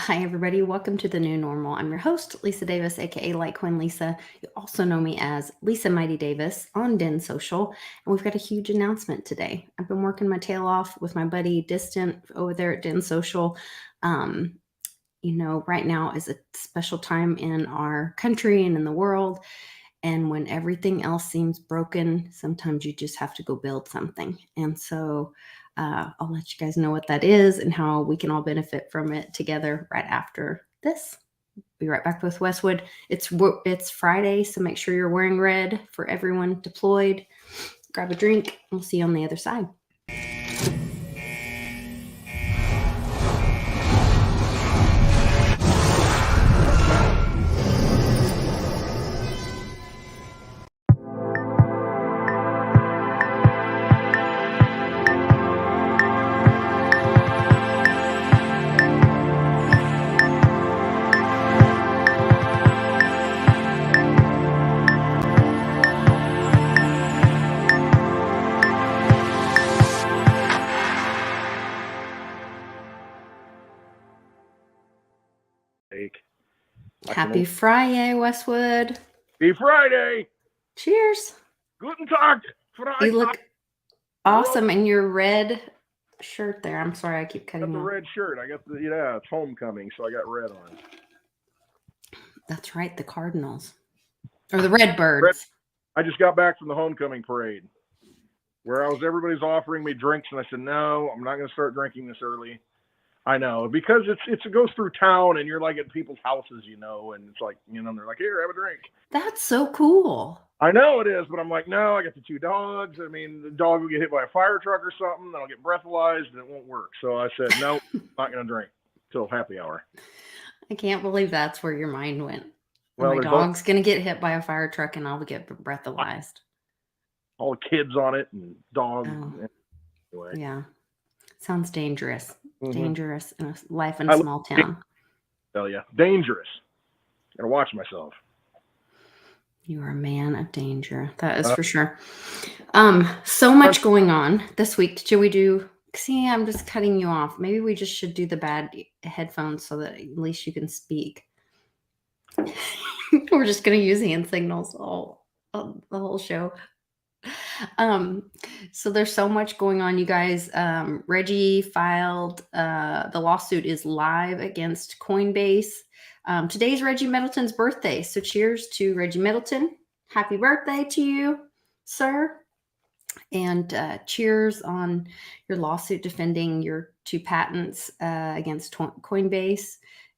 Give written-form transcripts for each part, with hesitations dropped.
Hi, everybody. Welcome to the new normal. I'm your host, Lisa Davis, aka Litecoin Lisa. You also know me as Lisa Mighty Davis on Den.social. And we've got a huge announcement today. I've been working my tail off with my buddy Distant over there at Den.social. Right now is a special time in our country and in the world. And when everything else seems broken, sometimes you just have to go build something. And so I'll let you guys know what that is and how we can all benefit from it together right after this. Be right back with Westwood. It's Friday, so make sure you're wearing red for everyone deployed. Grab a drink, and we'll see you on the other side. Happy Friday, Westwood. Happy Friday. Cheers. Guten Tag. You look awesome in your red shirt there. I'm sorry, I keep cutting you off. The red shirt. I got it's homecoming, so I got red on. That's right, the Cardinals. Or the Redbirds. I just got back from the homecoming parade where everybody's offering me drinks, and I said, no, I'm not going to start drinking this early. I know, because it goes through town, and you're like at people's houses, and it's like, they're like, here, have a drink. That's so cool. I know it is, but I'm like, no, I got the two dogs. I mean, the dog will get hit by a fire truck or something, then I'll get breathalyzed, and it won't work. So I said, no, I'm not going to drink till happy hour. I can't believe that's where your mind went. Well, my dog's going to get hit by a fire truck, and I'll get breathalyzed. All the kids on it and dogs. Oh. Anyway. Yeah. Sounds dangerous. Mm-hmm. Dangerous in a life in a small town. Tell you, dangerous. Gotta watch myself. You are a man of danger. That is for sure. So much going on this week. Should we do? See, I'm just cutting you off. Maybe we just should do the bad headphones so that at least you can speak. We're just gonna use hand signals the whole show. So there's so much going on, you guys. Reggie filed, the lawsuit is live against Coinbase. Today's Reggie Middleton's birthday. So cheers to Reggie Middleton. Happy birthday to you, sir. And cheers on your lawsuit defending your 2 patents against Coinbase.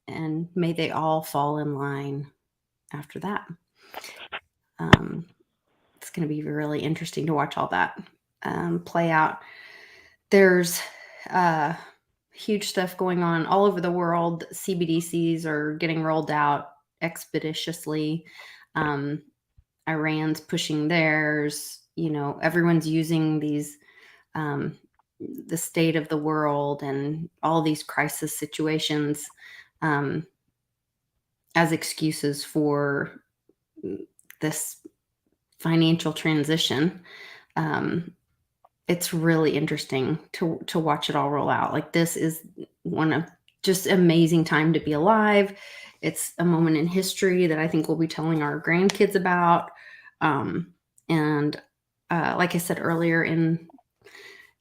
And may they all fall in line after that. It's going to be really interesting to watch all that play out. There's huge stuff going on all over the world. CBDCs are getting rolled out expeditiously. Iran's pushing theirs. Everyone's using these, the state of the world and all these crisis situations as excuses for this financial transition. It's really interesting to watch it all roll out. Like, this is one of just amazing time to be alive. It's a moment in history that I think we'll be telling our grandkids about. And like I said earlier in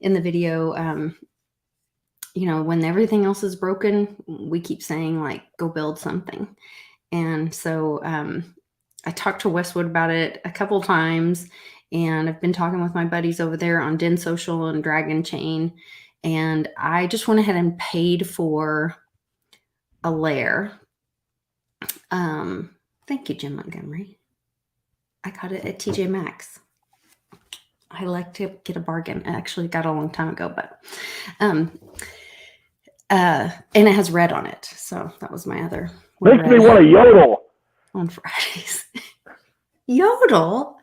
the video, when everything else is broken, we keep saying, like, go build something. And so I talked to Westwood about it a couple times, and I've been talking with my buddies over there on Den.social and Dragon Chain, and I just went ahead and paid for a layer. Thank you, Jim Montgomery. I got it at TJ Maxx. I like to get a bargain. I actually got it a long time ago, but and it has red on it, so that was my other. Makes me want to yodel on Fridays. Yodel?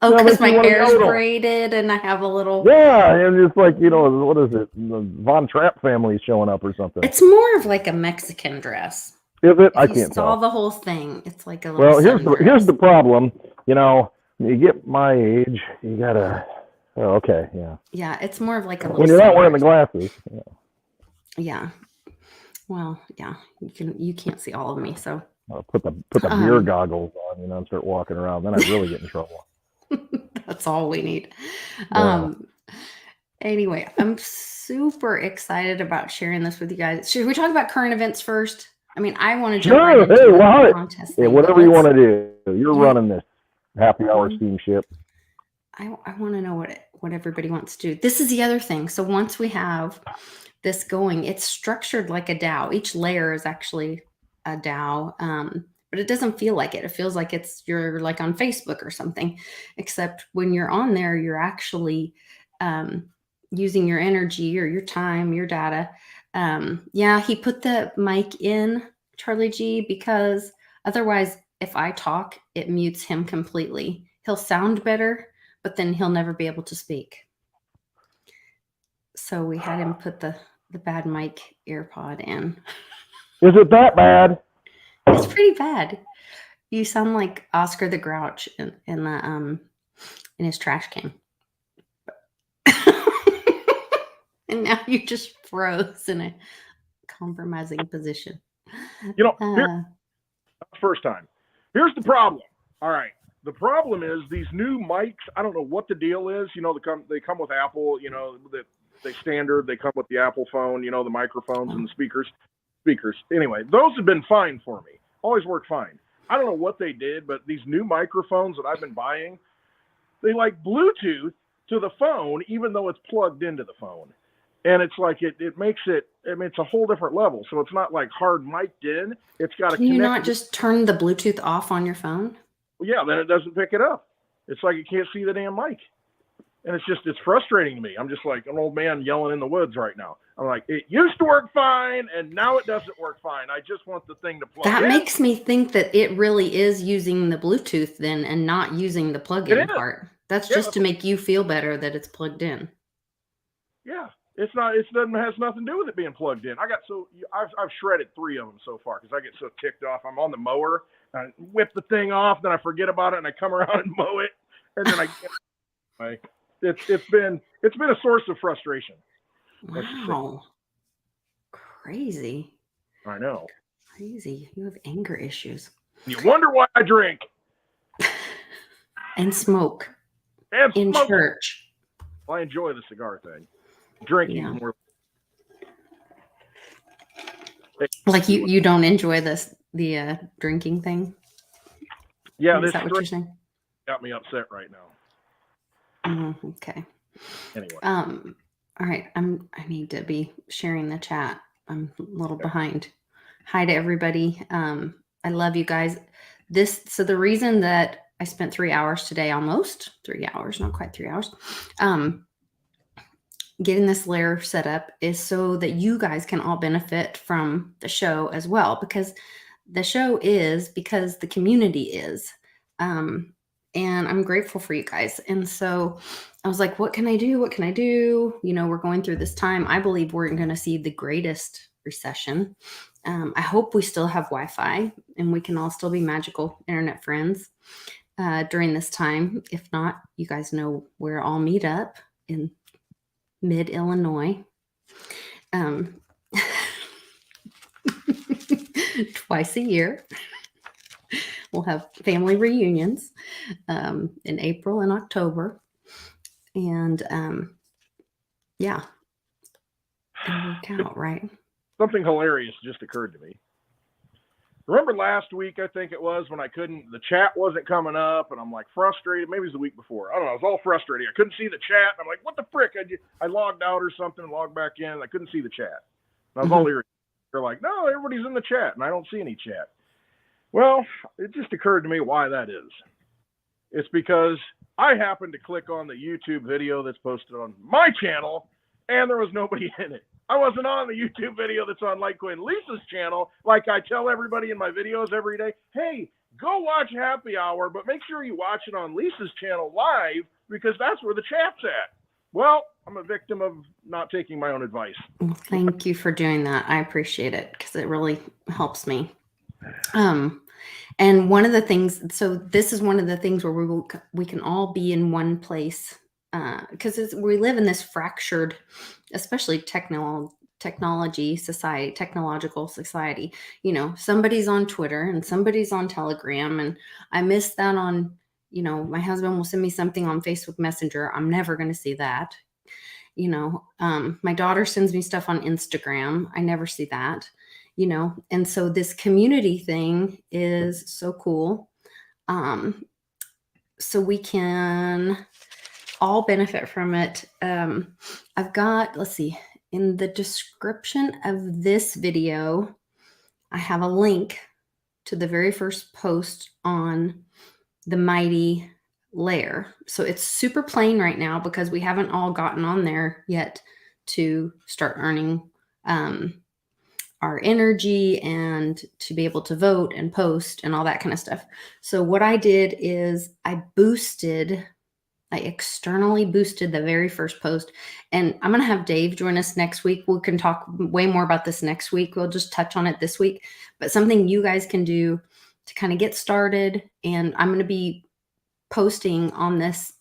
Oh, because my hair's braided and I have a little... Yeah, and it's like, what is it? The Von Trapp family's showing up or something. It's more of like a Mexican dress. Is it? I can't tell. You saw the whole thing. It's like a little... Well, here's the problem. You get my age, you gotta... Oh, okay, yeah. Yeah, it's more of like a little... When you're not wearing the glasses. Yeah. Well, yeah, you can't see all of me, so Put the beer goggles on, and start walking around. Then I really get in trouble. That's all we need. Yeah. Anyway, I'm super excited about sharing this with you guys. Should we talk about current events first? I mean, I want to jump right into the contest thing. Whatever you want to do. You're running this happy hour steamship. I want to know what everybody wants to do. This is the other thing. So once we have this going, it's structured like a DAO. Each layer is actually a DAO, but it doesn't feel like it. It feels like you're like on Facebook or something, except when you're on there, you're actually using your energy or your time, your data. Yeah, he put the mic in, Charlie G, because otherwise, if I talk, it mutes him completely. He'll sound better, but then he'll never be able to speak. So we had him put the bad mic AirPod in. Is it that bad? It's pretty bad. You sound like Oscar the Grouch in his trash can. And now you just froze in a compromising position. First time. Here's the problem. All right. The problem is these new mics. I don't know what the deal is. They come with Apple. They standard. They come with the Apple phone. The microphones and the speakers. Anyway, those have been fine for me. Always work fine. I don't know what they did, but these new microphones that I've been buying, they like Bluetooth to the phone, even though it's plugged into the phone. And it's like it makes it. I mean, it's a whole different level. So it's not like hard mic'd in. It's got. Can you not just turn the Bluetooth off on your phone? Yeah, then it doesn't pick it up. It's like it can't see the damn mic, and it's frustrating to me. I'm just like an old man yelling in the woods right now. I'm like, it used to work fine, and now it doesn't work fine. I just want the thing to plug in. That makes me think that it really is using the Bluetooth then, and not using the plug-in part. That's just to make you feel better that it's plugged in. Yeah. It's not. It has nothing to do with it being plugged in. I've shredded 3 of them so far because I get so ticked off. I'm on the mower, I whip the thing off, then I forget about it, and I come around and mow it, and then it's been a source of frustration. Wow, crazy. I know. Crazy. You have anger issues. You wonder why I drink and smoke in church. Well, I enjoy the cigar thing. Drinking is more like you don't enjoy the drinking thing. Yeah, is that what you're saying? Got me upset right now. Okay. Anyway. All right. I need to be sharing the chat. I'm a little behind. Hi to everybody. I love you guys. So the reason that I spent 3 hours today, almost 3 hours, not quite 3 hours, getting this layer set up is so that you guys can all benefit from the show as well, because the show is because the community is. And I'm grateful for you guys. And so I was like, what can I do? What can I do? We're going through this time. I believe we're going to see the greatest recession. I hope we still have Wi-Fi and we can all still be magical internet friends during this time. If not, you guys know where I'll meet up in mid-Illinois. Twice a year. We'll have family reunions in April and October. And yeah, it'll work out, right? Something hilarious just occurred to me. Remember last week, I think it was, when the chat wasn't coming up, and I'm like frustrated. Maybe it was the week before. I don't know. I was all frustrated. I couldn't see the chat. I'm like, what the frick? I logged out or something, logged back in. I couldn't see the chat. And I was all irritated. They're like, no, everybody's in the chat, and I don't see any chat. Well, it just occurred to me why that is. It's because I happened to click on the YouTube video that's posted on my channel, and there was nobody in it. I wasn't on the YouTube video that's on Litecoin Lisa's channel. Like I tell everybody in my videos every day, hey, go watch Happy Hour, but make sure you watch it on Lisa's channel live, because that's where the chat's at. Well, I'm a victim of not taking my own advice. Well, thank you for doing that. I appreciate it, because it really helps me. And one of the things, so this is one of the things where we can all be in one place, because we live in this fractured, especially technological society. Somebody's on Twitter and somebody's on Telegram, and I miss that on, my husband will send me something on Facebook Messenger. I'm never going to see that. My daughter sends me stuff on Instagram. I never see that, and so this community thing is so cool. So we can all benefit from it. I've got, let's see, in the description of this video, I have a link to the very first post on the Mighty layer. So it's super plain right now because we haven't all gotten on there yet to start earning our energy and to be able to vote and post and all that kind of stuff. So what I did is I externally boosted the very first post, and I'm going to have Dave join us next week. We can talk way more about this next week. We'll just touch on it this week, but something you guys can do to kind of get started. And I'm going to be posting on this,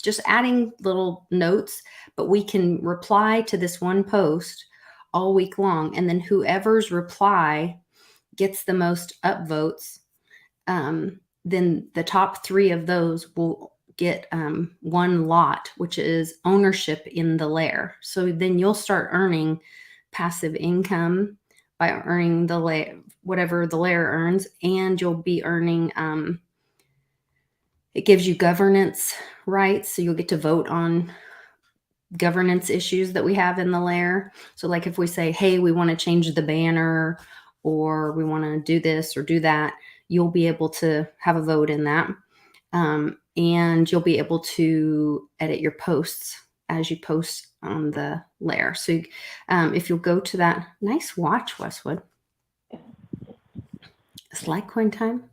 just adding little notes, but we can reply to this one post all week long. And then whoever's reply gets the most upvotes, then the top 3 of those will get one lot, which is ownership in the layer. So then you'll start earning passive income by earning the layer, whatever the layer earns, and you'll be earning, it gives you governance rights. So you'll get to vote on governance issues that we have in the layer. So like if we say, hey, we want to change the banner, or we want to do this or do that, you'll be able to have a vote in that. And you'll be able to edit your posts as you post on the layer. So if you'll go to that, nice watch, Westwood. It's Litecoin time.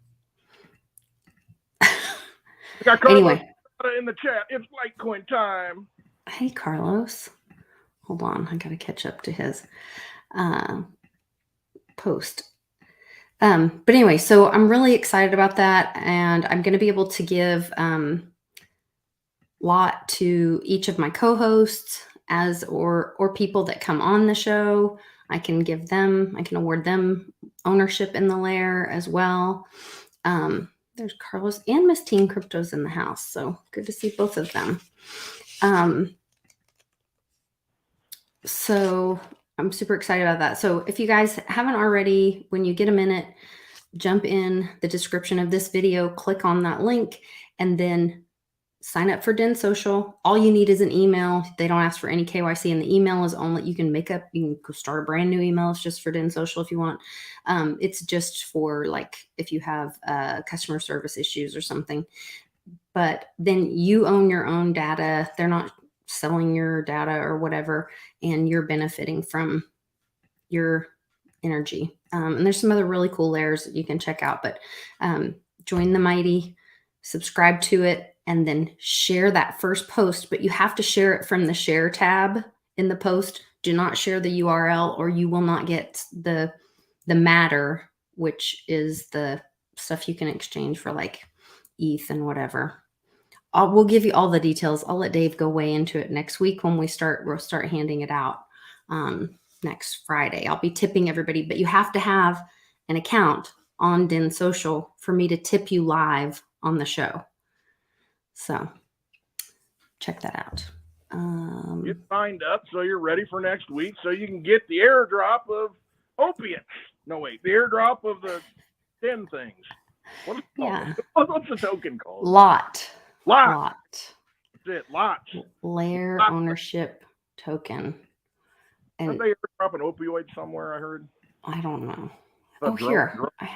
Anyway, in the chat, it's Litecoin time. Hey, Carlos. Hold on. I got to catch up to his post. But anyway, so I'm really excited about that. And I'm going to be able to give lot to each of my co-hosts or people that come on the show. I can award them ownership in the layer as well. There's Carlos and Miss Teen Crypto's in the house. So good to see both of them. So I'm super excited about that. So if you guys haven't already, when you get a minute, jump in the description of this video, click on that link, and then sign up for Den.social. All you need is an email. They don't ask for any KYC, and the email is only, you can go start a brand new email. It's just for Den.social if you want. It's just for like, if you have customer service issues or something, but then you own your own data. They're not selling your data or whatever, and you're benefiting from your energy. And there's some other really cool layers that you can check out, but join the Mighty, subscribe to it, and then share that first post. But you have to share it from the share tab in the post. Do not share the URL, or you will not get the matter, which is the stuff you can exchange for like ETH and whatever. We'll give you all the details. I'll let Dave go way into it next week when we'll start handing it out next Friday. I'll be tipping everybody, but you have to have an account on Den.social for me to tip you live on the show. So check that out. Get signed up so you're ready for next week, so you can get the airdrop of opiates. No, wait, the airdrop of the Den things. What is it called? Yeah. What's the token called? Lot. That's it. Lots. Layer ownership token. And aren't they dropping opioids somewhere? I heard. I don't know.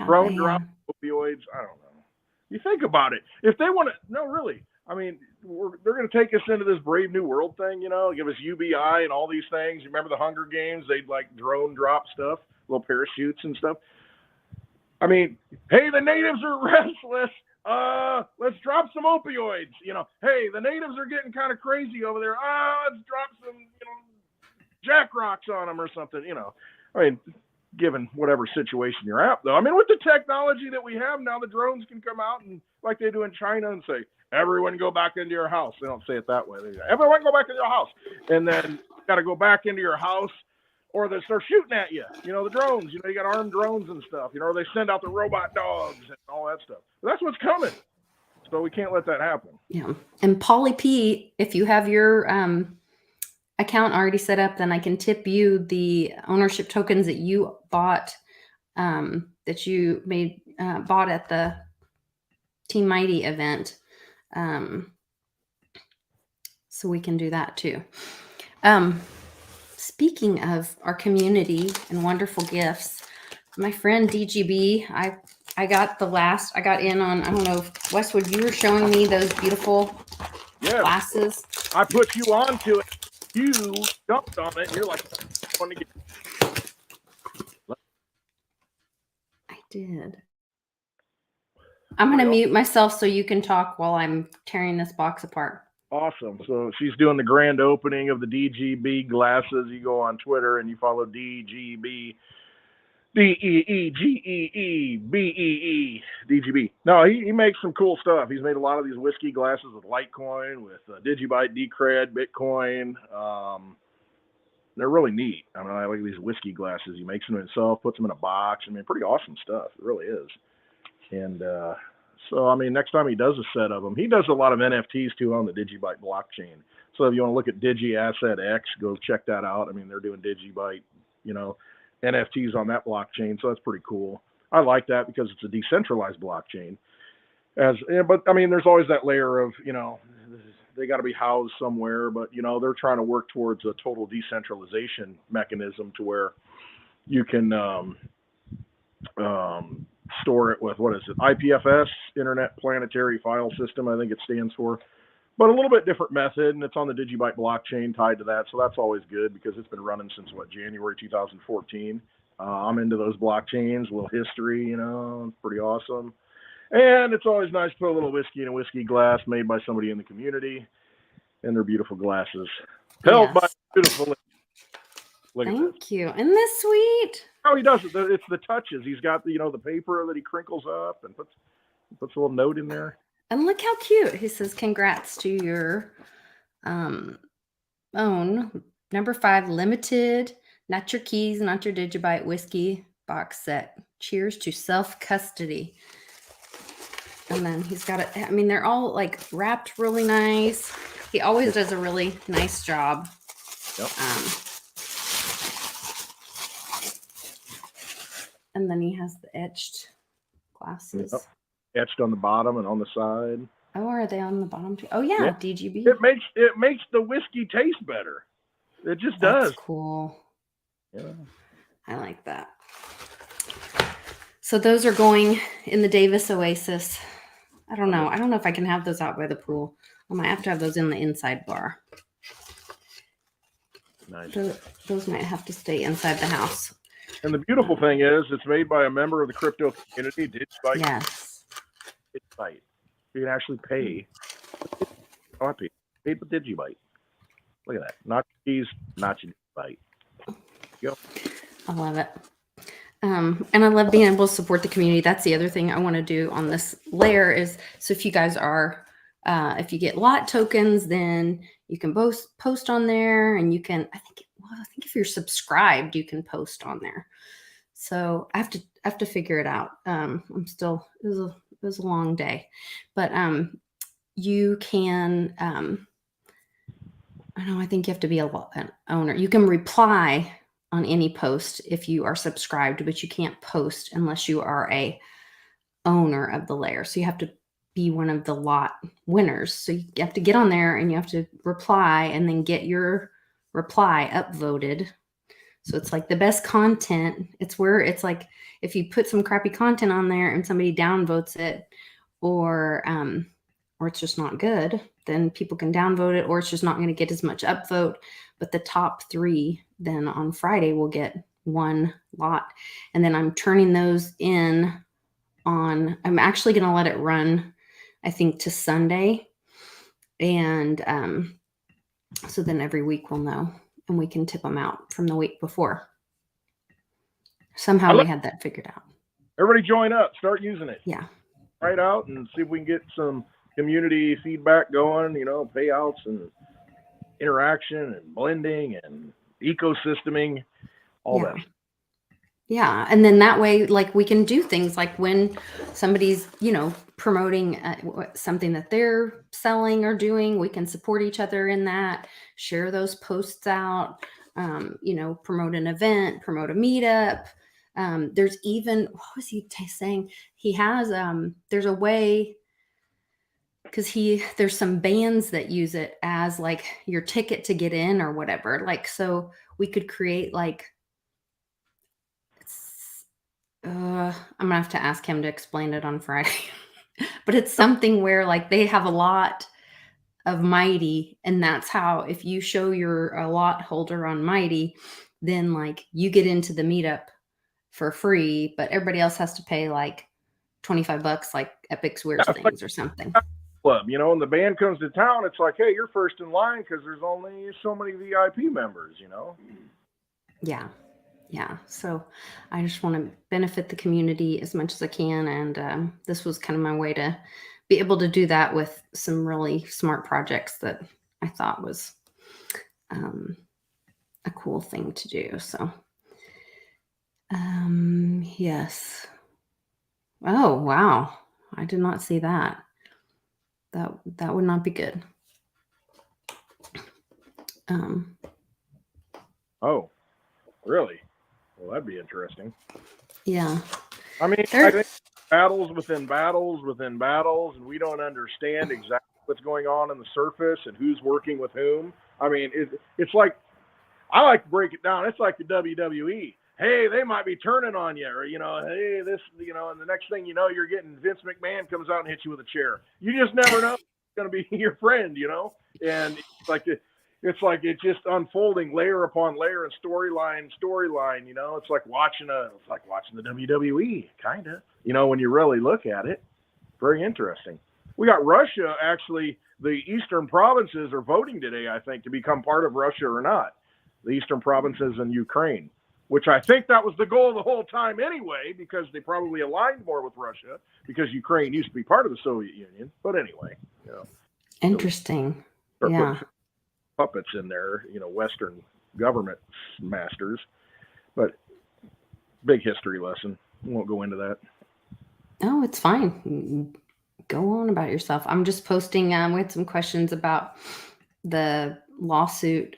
Drone drop opioids. I don't know. You think about it. If they want to, no, really. I mean, they're going to take us into this Brave New World thing, give us UBI and all these things. You remember the Hunger Games? They'd like drone drop stuff, little parachutes and stuff. I mean, hey, the natives are restless. Let's drop some opioids. Hey, the natives are getting kind of crazy over there. Let's drop some, Jack Rocks on them or something. I mean, given whatever situation you're at, though. I mean, with the technology that we have now, the drones can come out and like they do in China and say, everyone go back into your house. They don't say it that way. They say, everyone go back into your house. And then you got to go back into your house or they start shooting at you. You know, the drones. You know, you got armed drones and stuff. You know, or they send out the robot dogs and all that stuff. But that's what's coming. So we can't let that happen. Yeah. And Polly P, if you have your account already set up, then I can tip you the ownership tokens that you bought, that you bought at the Team Mighty event. So we can do that too. Speaking of our community and wonderful gifts, my friend DGB, I got in on, I don't know if Westwood, you were showing me those beautiful glasses. I put you onto it. You jumped on it. And you're like, fun to get. I did. I'm going to mute myself so you can talk while I'm tearing this box apart. Awesome. So she's doing the grand opening of the DGB glasses. You go on Twitter and you follow DGB, DEEGEEBEE, DGB. No, he makes some cool stuff. He's made a lot of these whiskey glasses with Litecoin, with Digibyte, Decred, Bitcoin. They're really neat. I mean, I like these whiskey glasses. He makes them himself, puts them in a box. I mean, pretty awesome stuff. It really is. And so, I mean, next time he does a set of them, he does a lot of NFTs too on the Digibyte blockchain. So if you want to look at Digi Asset X, go check that out. I mean, they're doing Digibyte, you know, NFTs on that blockchain. So that's pretty cool. I like that because it's a decentralized blockchain. But I mean, there's always that layer of, you know, they got to be housed somewhere, but you know, they're trying to work towards a total decentralization mechanism to where you can store it with, what is it, IPFS, Internet Planetary File System, I think it stands for, but a little bit different method, and it's on the Digibyte blockchain tied to that, so that's always good because it's been running since, January 2014. I'm into those blockchains, a little history, you know, it's pretty awesome. And it's always nice to put a little whiskey in a whiskey glass made by somebody in the community, and they're beautiful glasses. Held by beautiful. Thank you. Isn't this sweet? Oh, he does it. It's the touches. He's got the, you know, the paper that he crinkles up and puts a little note in there. And look how cute. He says, congrats to your own number 5 limited, not your keys, not your Digibyte whiskey box set. Cheers to self-custody. And then he's got it. I mean, they're all like wrapped really nice. He always does a really nice job. Yep. And then he has the etched glasses. Yep. Etched on the bottom and on the side. Oh, are they on the bottom too? Oh yeah, DGB. It makes the whiskey taste better. It just does. That's cool. Yeah. I like that. So those are going in the Davis Oasis. I don't know. I don't know if I can have those out by the pool. I might have to have those in the inside bar. Nice. Those might have to stay inside the house. And the beautiful thing is, it's made by a member of the crypto community. Digibyte. Yes. Digibyte. You can actually pay. Oh, I paid with Digibyte. Look at that. Not keys, not your Digibyte. Go. I love it. And I love being able to support the community. That's the other thing I want to do on this layer is, so if you guys are, if you get lot tokens, then you can both post on there, and you can, I think if you're subscribed, you can post on there. So I have to figure it out. I'm still, it was a long day, but, you can, I think you have to be an owner. You can reply on any post if you are subscribed, but you can't post unless you are a owner of the layer. So you have to be one of the lot winners. So you have to get on there and you have to reply and then get your reply upvoted. So it's like the best content. It's where it's like, if you put some crappy content on there and somebody downvotes it, or it's just not good, then people can downvote it, or it's just not going to get as much upvote. But the top 3 then on Friday will get 1 lot. And then I'm turning those in on, I'm actually going to let it run, I think, to Sunday. And so then every week we'll know, and we can tip them out from the week before. Somehow we had that figured out. Everybody join up, start using it. Yeah. Try it out and see if we can get some community feedback going, payouts and interaction and blending and ecosysteming. all Yeah. that. Yeah. And then that way, like we can do things like when somebody's, promoting something that they're selling or doing, we can support each other in that, share those posts out, promote an event, promote a meetup. There's even, what was he saying? He has, there's a way, because there's some bands that use it as like your ticket to get in or whatever. Like, so we could create like, I'm gonna have to ask him to explain it on Friday. But it's something where like they have a lot of Mighty, and that's how, if you show you're a lot holder on Mighty, then like you get into the meetup for free, but everybody else has to pay like $25, like Epic's Weird Yeah, it's like Things or something. club, and the band comes to town. It's like, hey, you're first in line because there's only so many VIP members. Yeah. Yeah. So I just want to benefit the community as much as I can. And this was kind of my way to be able to do that with some really smart projects that I thought was a cool thing to do. So, yes. Oh, wow. I did not see that. That would not be good. Oh, really? Well, that'd be interesting. Yeah. I mean, I think battles within battles within battles, and we don't understand exactly what's going on the surface and who's working with whom. I mean, it's like, I like to break it down. It's like the WWE. Hey, they might be turning on you, or hey, this, and the next thing you know, you're getting Vince McMahon comes out and hits you with a chair. You just never know who's going to be your friend, and it's like it's just unfolding layer upon layer and storyline. It's like watching the WWE, kind of. When you really look at it, very interesting. We got Russia, actually. The eastern provinces are voting today, I think, to become part of Russia or not. The eastern provinces and Ukraine, which I think that was the goal the whole time anyway, because they probably aligned more with Russia, because Ukraine used to be part of the Soviet Union. But anyway, Interesting. Yeah. Puppets in there, Western government masters. But big history lesson. We won't go into that. Oh, it's fine. Go on about yourself. I'm just posting. We had some questions about the lawsuit.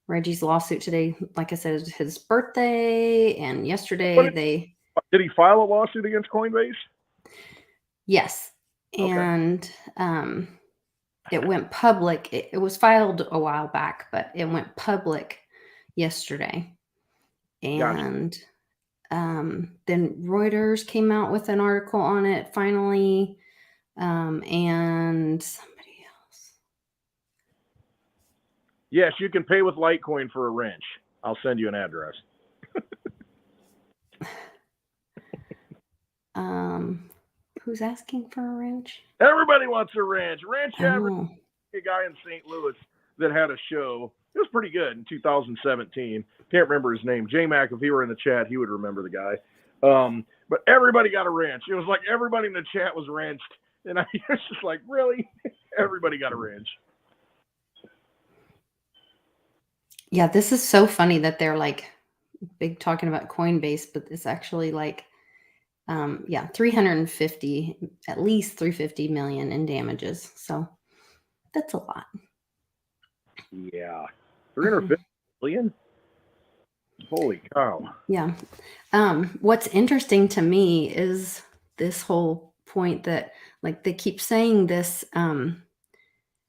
Reggie's lawsuit today. Like I said, his birthday, and yesterday did he file a lawsuit against Coinbase? Yes, and it went public. It was filed a while back, but it went public yesterday, and then Reuters came out with an article on it finally, and somebody else. Yes, you can pay with Litecoin for a wrench. I'll send you an address. Who's asking for a wrench? Everybody wants a wrench. A guy in St. Louis that had a show. It was pretty good in 2017. Can't remember his name. J-Mac, if he were in the chat, he would remember the guy. But everybody got a wrench. It was like everybody in the chat was wrenched. And I was just like, really? Everybody got a wrench. Yeah, this is so funny that they're like big talking about Coinbase, but it's actually like, 350, at least 350 million in damages. So that's a lot. Yeah. 350 million? Holy cow. Yeah. What's interesting to me is this whole point that like they keep saying this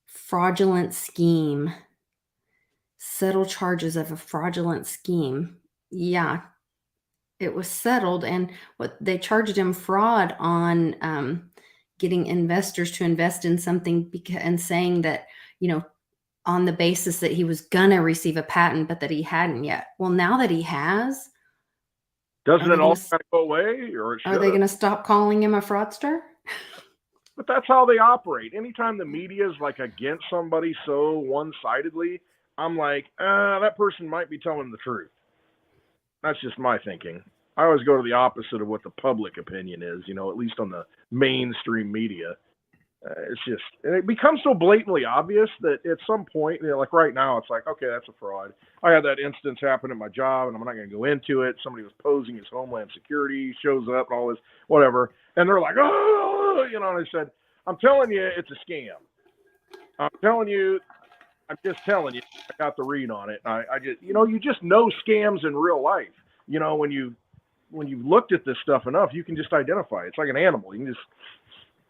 fraudulent scheme, settle charges of a fraudulent scheme. Yeah, it was settled, and what they charged him fraud on getting investors to invest in something and saying that, on the basis that he was gonna receive a patent, but that he hadn't yet. Well, now that he has, doesn't it all kind of go away, or are they going to stop calling him a fraudster? But that's how they operate. Anytime the media is like against somebody so one-sidedly, I'm like, that person might be telling the truth. That's just my thinking. I always go to the opposite of what the public opinion is, at least on the mainstream media. It's just, and it becomes so blatantly obvious that at some point, like right now, it's like, okay, that's a fraud. I had that instance happen at my job, and I'm not going to go into it. Somebody was posing as Homeland Security, shows up, and all this, whatever. And they're like, oh, and I said, I'm telling you, it's a scam. I'm just telling you, I got the read on it. I just, you just know scams in real life. When you've looked at this stuff enough, you can just identify it. It's like an animal. You can just,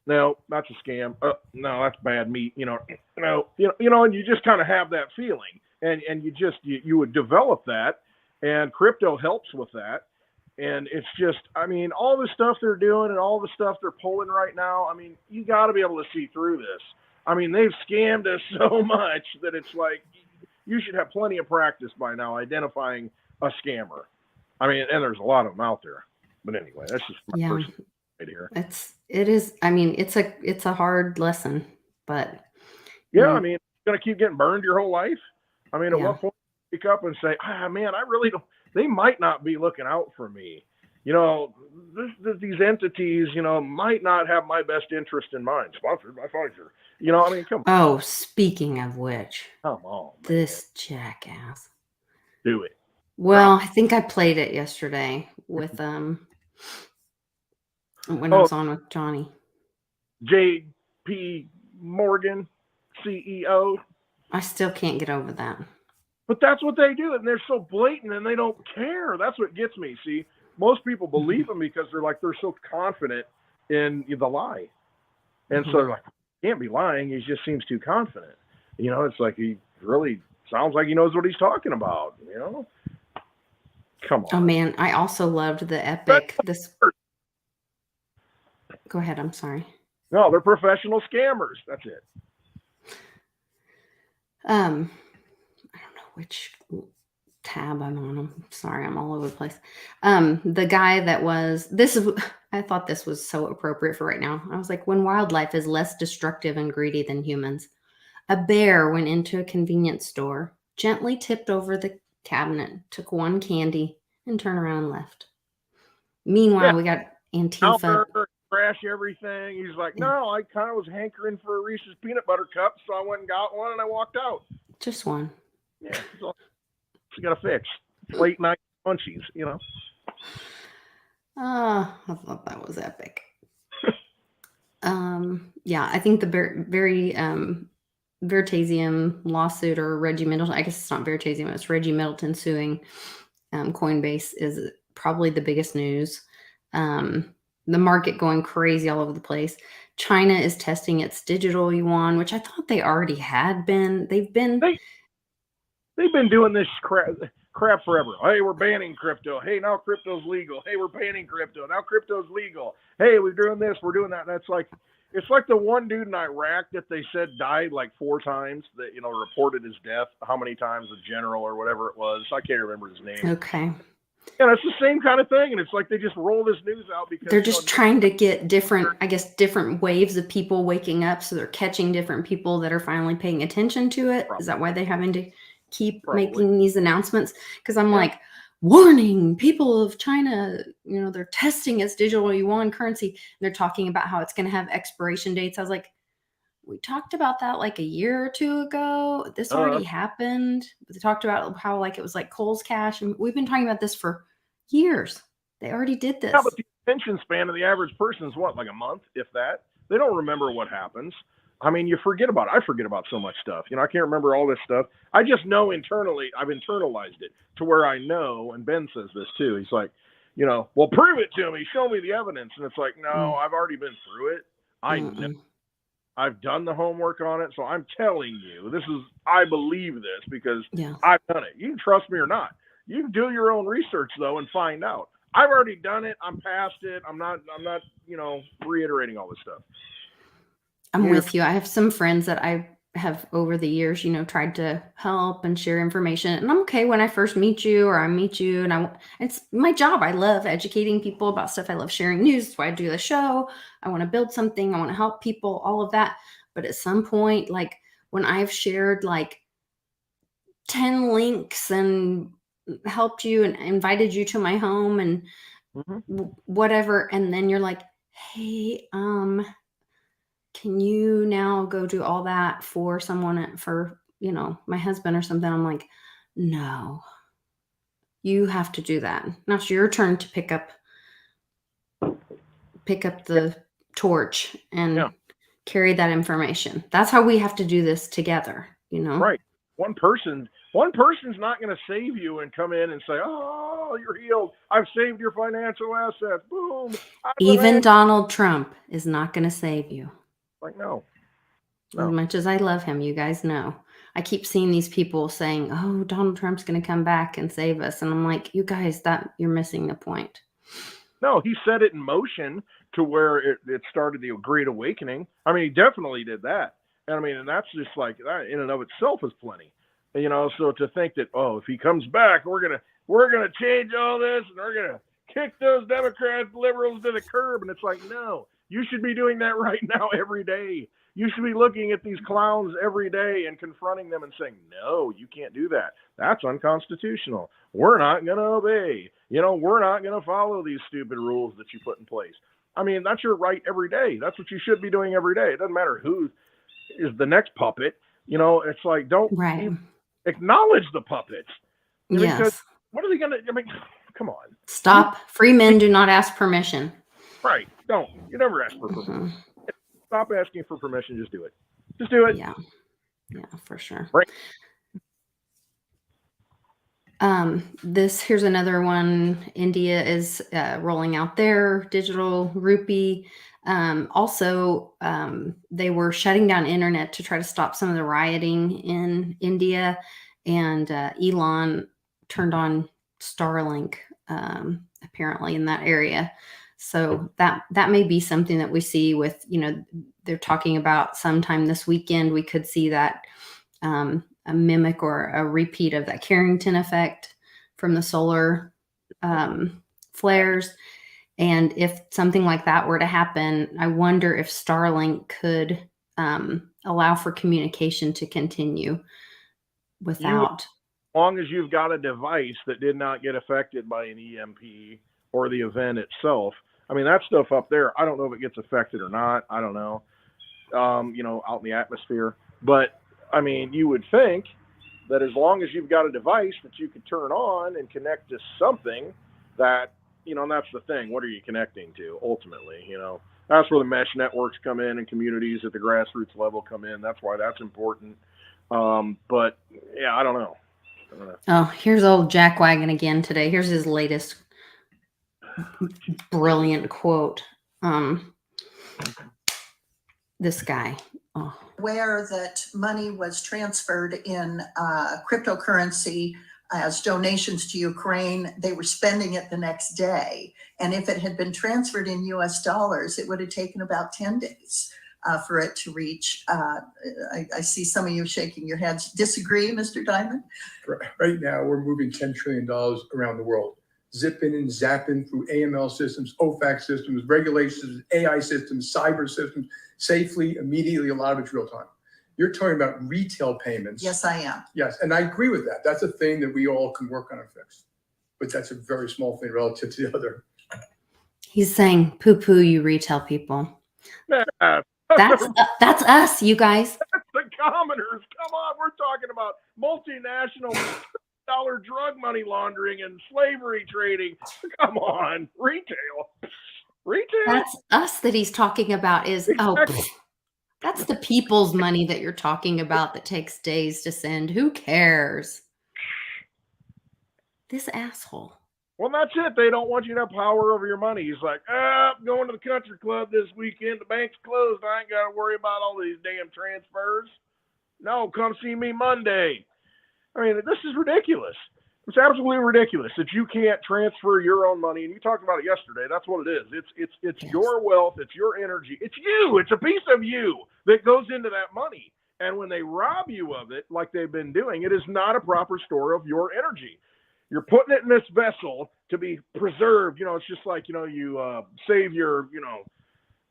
no, that's a scam. No, that's bad meat. And you just kind of have that feeling, and you would develop that, and crypto helps with that. And it's just, all the stuff they're doing and all the stuff they're pulling right now. You got to be able to see through this. They've scammed us so much that it's like you should have plenty of practice by now identifying a scammer. And there's a lot of them out there. But anyway, that's just my personal right here. It is. It's a hard lesson, but yeah, you're gonna keep getting burned your whole life. At what point pick up and say, man, I really don't. They might not be looking out for me. These entities, might not have my best interest in mind. Sponsored by Pfizer. Come on. Oh, speaking of which, come on, man. This jackass. Do it. Well, I think I played it yesterday with when I was on with Johnny. J.P. Morgan, CEO. I still can't get over that. But that's what they do, and they're so blatant, and they don't care. That's what gets me. See, most people believe them because they're so confident in the lie, and so they're like, he can't be lying. He just seems too confident. It's like he really sounds like he knows what he's talking about. Come on. Oh man, I also loved the epic. Go ahead. I'm sorry. No, they're professional scammers. That's it. I don't know which tab I'm on. I'm sorry, I'm all over the place. The guy that was I thought this was so appropriate for right now. I was like, when wildlife is less destructive and greedy than humans, a bear went into a convenience store, gently tipped over the cabinet, took one candy, and turned around and left. Meanwhile, we got Antifa. Crash everything. He's like, no, I kind of was hankering for a Reese's peanut butter cup, so I went and got one, and I walked out. Just one. Yeah, you got to fix late night munchies, I thought that was epic. Yeah, I think the very Veritasium lawsuit, or Reggie Middleton, I guess it's not Veritasium, it's Reggie Middleton suing Coinbase, is probably the biggest news. The market going crazy all over the place. China is testing its digital yuan, which I thought they already had been. They've been doing this crap forever. Hey, we're banning crypto. Hey, now crypto's legal. Hey, we're banning crypto. Now crypto's legal. Hey, we're doing this. We're doing that. And it's like the one dude in Iraq that they said died like 4 times. That reported his death. How many times? The general or whatever it was. I can't remember his name. Okay. And it's the same kind of thing. And it's like they just roll this news out because they're just trying to get different waves of people waking up. So they're catching different people that are finally paying attention to it. Probably. Is that why they're having to keep making these announcements? Because I'm like, warning, people of China, they're testing its digital yuan currency. And they're talking about how it's going to have expiration dates. I was like, we talked about that like a year or 2 ago. This already happened. They talked about how it was like Kohl's Cash, and we've been talking about this for years. They already did this. Yeah, but the attention span of the average person is what, like a month, if that? They don't remember what happens. You forget about it. I forget about so much stuff. I can't remember all this stuff. I just know internally, I've internalized it to where I know, and Ben says this too. He's like, well, prove it to me. Show me the evidence. And it's like, no, I've already been through it. I know. I've done the homework on it. So I'm telling you, I believe this because I've done it. You can trust me or not. You can do your own research though and find out. I've already done it. I'm past it. I'm not, reiterating all this stuff. I'm with you. I have some friends that I have over the years, tried to help and share information. And I'm okay when I first meet you or I meet you, and it's my job. I love educating people about stuff. I love sharing news. That's why I do the show. I want to build something. I want to help people, all of that. But at some point, when I've shared 10 links and helped you and invited you to my home and whatever, and then you're like, hey, can you now go do all that for someone, for, my husband or something? I'm like, no, you have to do that. Now it's your turn to pick up Yeah, the torch yeah, and carry that information. That's how we have to do this together. right. One person's not going to save you and come in and say, "Oh, you're healed. I've saved your financial assets." Boom. I'm the man. Even Donald Trump is not going to save you. Like, no, As no. much as I love him, you guys know. I keep seeing these people saying, "Oh, Donald Trump's going to come back and save us." And I'm like, "You guys, that you're missing the point." No, he set it in motion to where it started the Great Awakening. I mean, he definitely did that. And I mean, and that's just like that in and of itself is plenty. So to think that, oh, if he comes back, we're gonna change all this and we're gonna kick those Democrats, liberals to the curb, and it's like, no, you should be doing that right now every day. You should be looking at these clowns every day and confronting them and saying, no, you can't do that. That's unconstitutional. We're not going to obey. We're not going to follow these stupid rules that you put in place. I mean, that's your right every day. That's what you should be doing every day. It doesn't matter who is the next puppet. It's like, don't Right. even acknowledge the puppets. Because Yes. what are they going to, come on. Stop. Free men do not ask permission. Right. Don't. You never ask for permission. Mhm. Stop asking for permission. Just do it. Just do it. Yeah. Yeah, for sure. Right. Here's another one. India is rolling out their digital rupee. Also, they were shutting down internet to try to stop some of the rioting in India, and Elon turned on Starlink, apparently in that area. So that may be something that we see with, they're talking about sometime this weekend we could see that, a mimic or a repeat of that Carrington effect from the solar flares. And if something like that were to happen, I wonder if Starlink could allow for communication to continue without. As long as you've got a device that did not get affected by an EMP or the event itself. I mean, that stuff up there, I don't know if it gets affected or not. I don't know, out in the atmosphere. But, I mean, you would think that as long as you've got a device that you could turn on and connect to something that, and that's the thing. What are you connecting to ultimately? That's where the mesh networks come in and communities at the grassroots level come in. That's why that's important. But, yeah, I don't know. Oh, here's old Jack Wagon again today. Here's his latest brilliant quote. This guy. Oh. Aware that money was transferred in cryptocurrency as donations to Ukraine. They were spending it the next day. And if it had been transferred in US dollars, it would have taken about 10 days for it to reach. I see some of you shaking your heads. Disagree, Mr. Diamond? Right now, we're moving $10 trillion around the world, zipping and zapping through AML systems, OFAC systems, regulations, AI systems, cyber systems, safely, immediately, a lot of it's real time. You're talking about retail payments. Yes, I am. Yes, and I agree with that. That's a thing that we all can work on and fix. But that's a very small thing relative to the other. He's saying, poo-poo, you retail people. That's That's us, you guys. the commoners. Come on, we're talking about multinational dollar drug money laundering and slavery trading. Come on, retail. That's us that he's talking about. That's the people's money that you're talking about that takes days to send. Who cares? This asshole. Well, that's it. They don't want you to have power over your money. He's like, I'm going to the country club this weekend. The bank's closed. I ain't got to worry about all these damn transfers. No, come see me Monday. I mean, this is ridiculous. It's absolutely ridiculous that you can't transfer your own money. And you talked about it yesterday. That's what it is. It's Yes. your wealth. It's your energy. It's you. It's a piece of you that goes into that money. And when they rob you of it, like they've been doing, it is not a proper store of your energy. You're putting it in this vessel to be preserved. It's just like, you save your,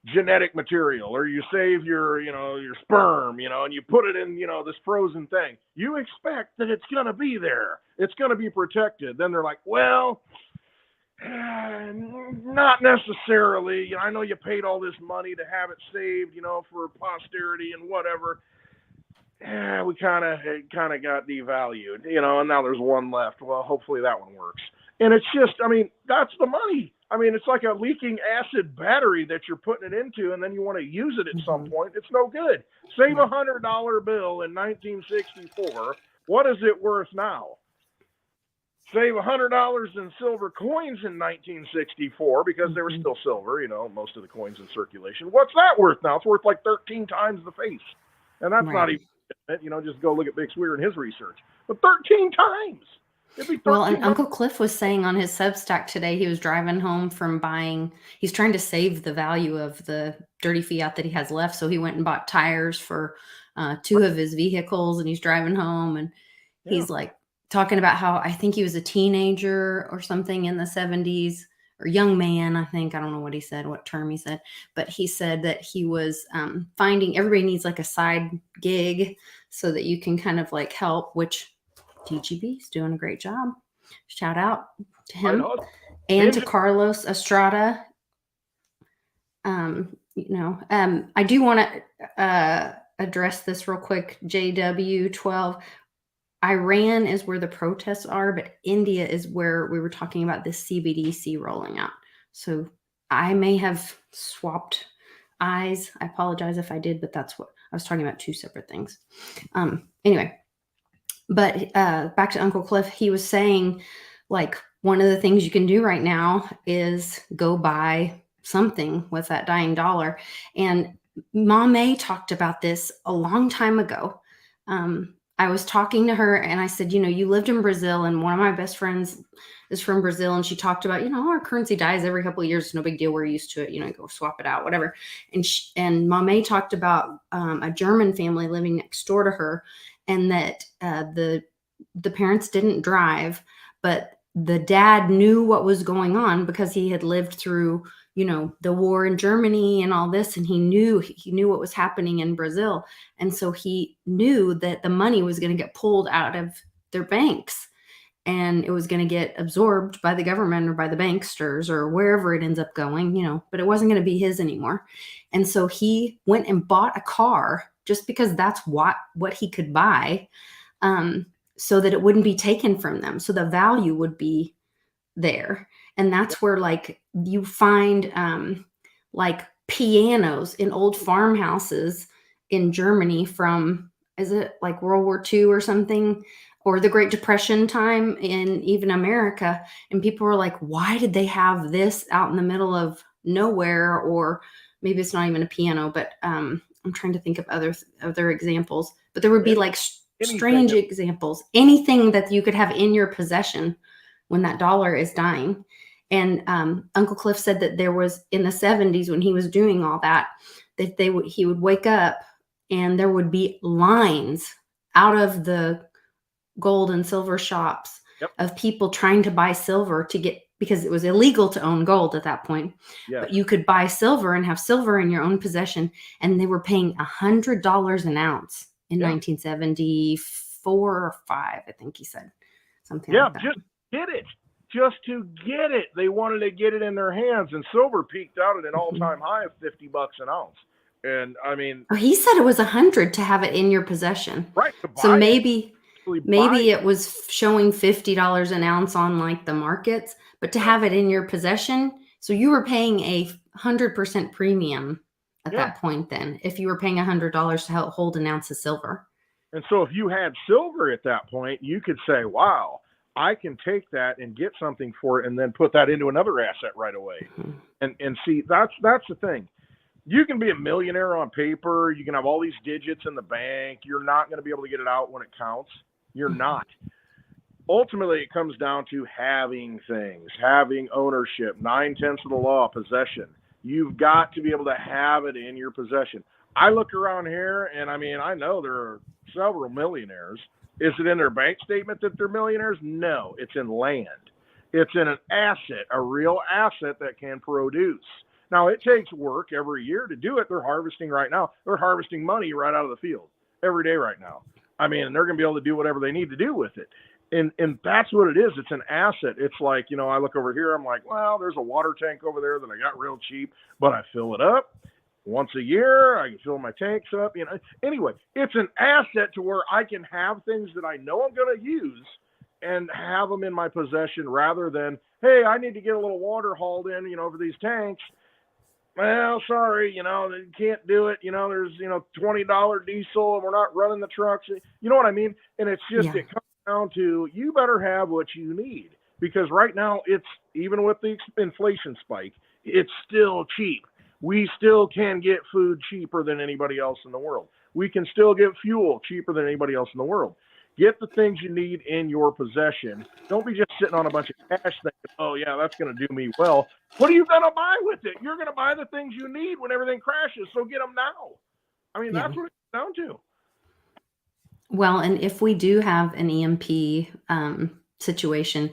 genetic material, or you save your, your sperm, and you put it in, this frozen thing. You expect that it's going to be there. It's going to be protected. Then they're like, well, not not necessarily. You know, I know you paid all this money to have it saved, you know, for posterity and whatever. Yeah, we kind of got devalued, you know, and now there's one left. Well, hopefully that one works. And it's just, I mean, that's the money. I mean, it's like a leaking acid battery that you're putting it into, and then you want to use it at some point. It's no good. Save a $100 bill in 1964. What is it worth now? Save $100 in silver coins in 1964 because they were still silver, you know, most of the coins in circulation. What's that worth now? It's worth like 13 times the face. And that's not even, you know, just go look at Bix Weir and his research. But 13 times. Well, and Uncle Cliff was saying on his Substack today, he was driving home from buying, he's trying to save the value of the dirty fiat that he has left. So he went and bought tires for 2 of his vehicles, and he's driving home, and he's like talking about how I think he was a teenager or something in the 70s, or young man, I think. I don't know what he said, what term he said, but he said that he was finding everybody needs like a side gig so that you can kind of like help, which TGB is doing a great job. Shout out to him and to Carlos Estrada. You know, I do want to address this real quick. JW12. Iran is where the protests are, but India is where we were talking about this CBDC rolling out. So I may have swapped eyes. I apologize if I did, but that's what I was talking about, 2 separate things. Anyway. But back to Uncle Cliff, he was saying, like, one of the things you can do right now is go buy something with that dying dollar. And Mom May talked about this a long time ago. I was talking to her and I said, you know, you lived in Brazil, and one of my best friends is from Brazil. And she talked about, you know, our currency dies every couple of years. It's no big deal. We're used to it. You know, go swap it out, whatever. And Mom May talked about a German family living next door to her, and that the parents didn't drive, but the dad knew what was going on because he had lived through, you know, the war in Germany and all this, and he knew what was happening in Brazil. And so he knew that the money was going to get pulled out of their banks, and it was going to get absorbed by the government or by the banksters or wherever it ends up going, you know, but it wasn't going to be his anymore. And so he went and bought a car just because that's what he could buy, so that it wouldn't be taken from them. So the value would be there. And that's where, like, you find like pianos in old farmhouses in Germany from, is it like World War II or something, or the Great Depression time in even America. And people were like, why did they have this out in the middle of nowhere? Or maybe it's not even a piano, but I'm trying to think of other examples, but there would be like strange examples, anything that you could have in your possession when that dollar is dying. And Uncle Cliff said that there was, in the 70s when he was doing all that he would wake up and there would be lines out of the gold and silver shops of people trying to buy silver to get, because it was illegal to own gold at that point. But you could buy silver and have silver in your own possession. And they were paying $100 an ounce in 1974 or 5, I think he said. Something like that. Just get it. Just to get it. They wanted to get it in their hands, and silver peaked out at an all-time high of $50 an ounce. And I mean, he said it was 100 to have it in your possession. Right. So maybe it was showing $50 an ounce on like the markets, but to have it in your possession. So you were paying a 100% premium at that point then, if you were paying $100 to hold an ounce of silver. And so if you had silver at that point, you could say, wow, I can take that and get something for it and then put that into another asset right away. And see, that's the thing. You can be a millionaire on paper. You can have all these digits in the bank. You're not going to be able to get it out when it counts. You're not. Ultimately, it comes down to having things, having ownership, 9/10 of the law, possession. You've got to be able to have it in your possession. I look around here, and I mean, I know there are several millionaires. Is it in their bank statement that they're millionaires? No, it's in land. It's in an asset, a real asset that can produce. Now, it takes work every year to do it. They're harvesting right now. They're harvesting money right out of the field every day right now. I mean, and they're going to be able to do whatever they need to do with it. And that's what it is. It's an asset. It's like, you know, I look over here, I'm like, well, there's a water tank over there that I got real cheap, but I fill it up once a year. I can fill my tanks up, you know. Anyway, it's an asset to where I can have things that I know I'm going to use and have them in my possession rather than, hey, I need to get a little water hauled in, you know, for these tanks. Well, sorry, you know, they can't do it. You know, there's, you know, $20 diesel and we're not running the trucks. You know what I mean? And it's just, Yeah. it comes down to, you better have what you need, because right now it's, even with the inflation spike, it's still cheap. We still can get food cheaper than anybody else in the world. We can still get fuel cheaper than anybody else in the world. Get the things you need in your possession. Don't be just sitting on a bunch of cash thinking, oh, yeah, that's going to do me well. What are you going to buy with it? You're going to buy the things you need when everything crashes, so get them now. I mean, that's what it's down to. Well, and if we do have an EMP situation,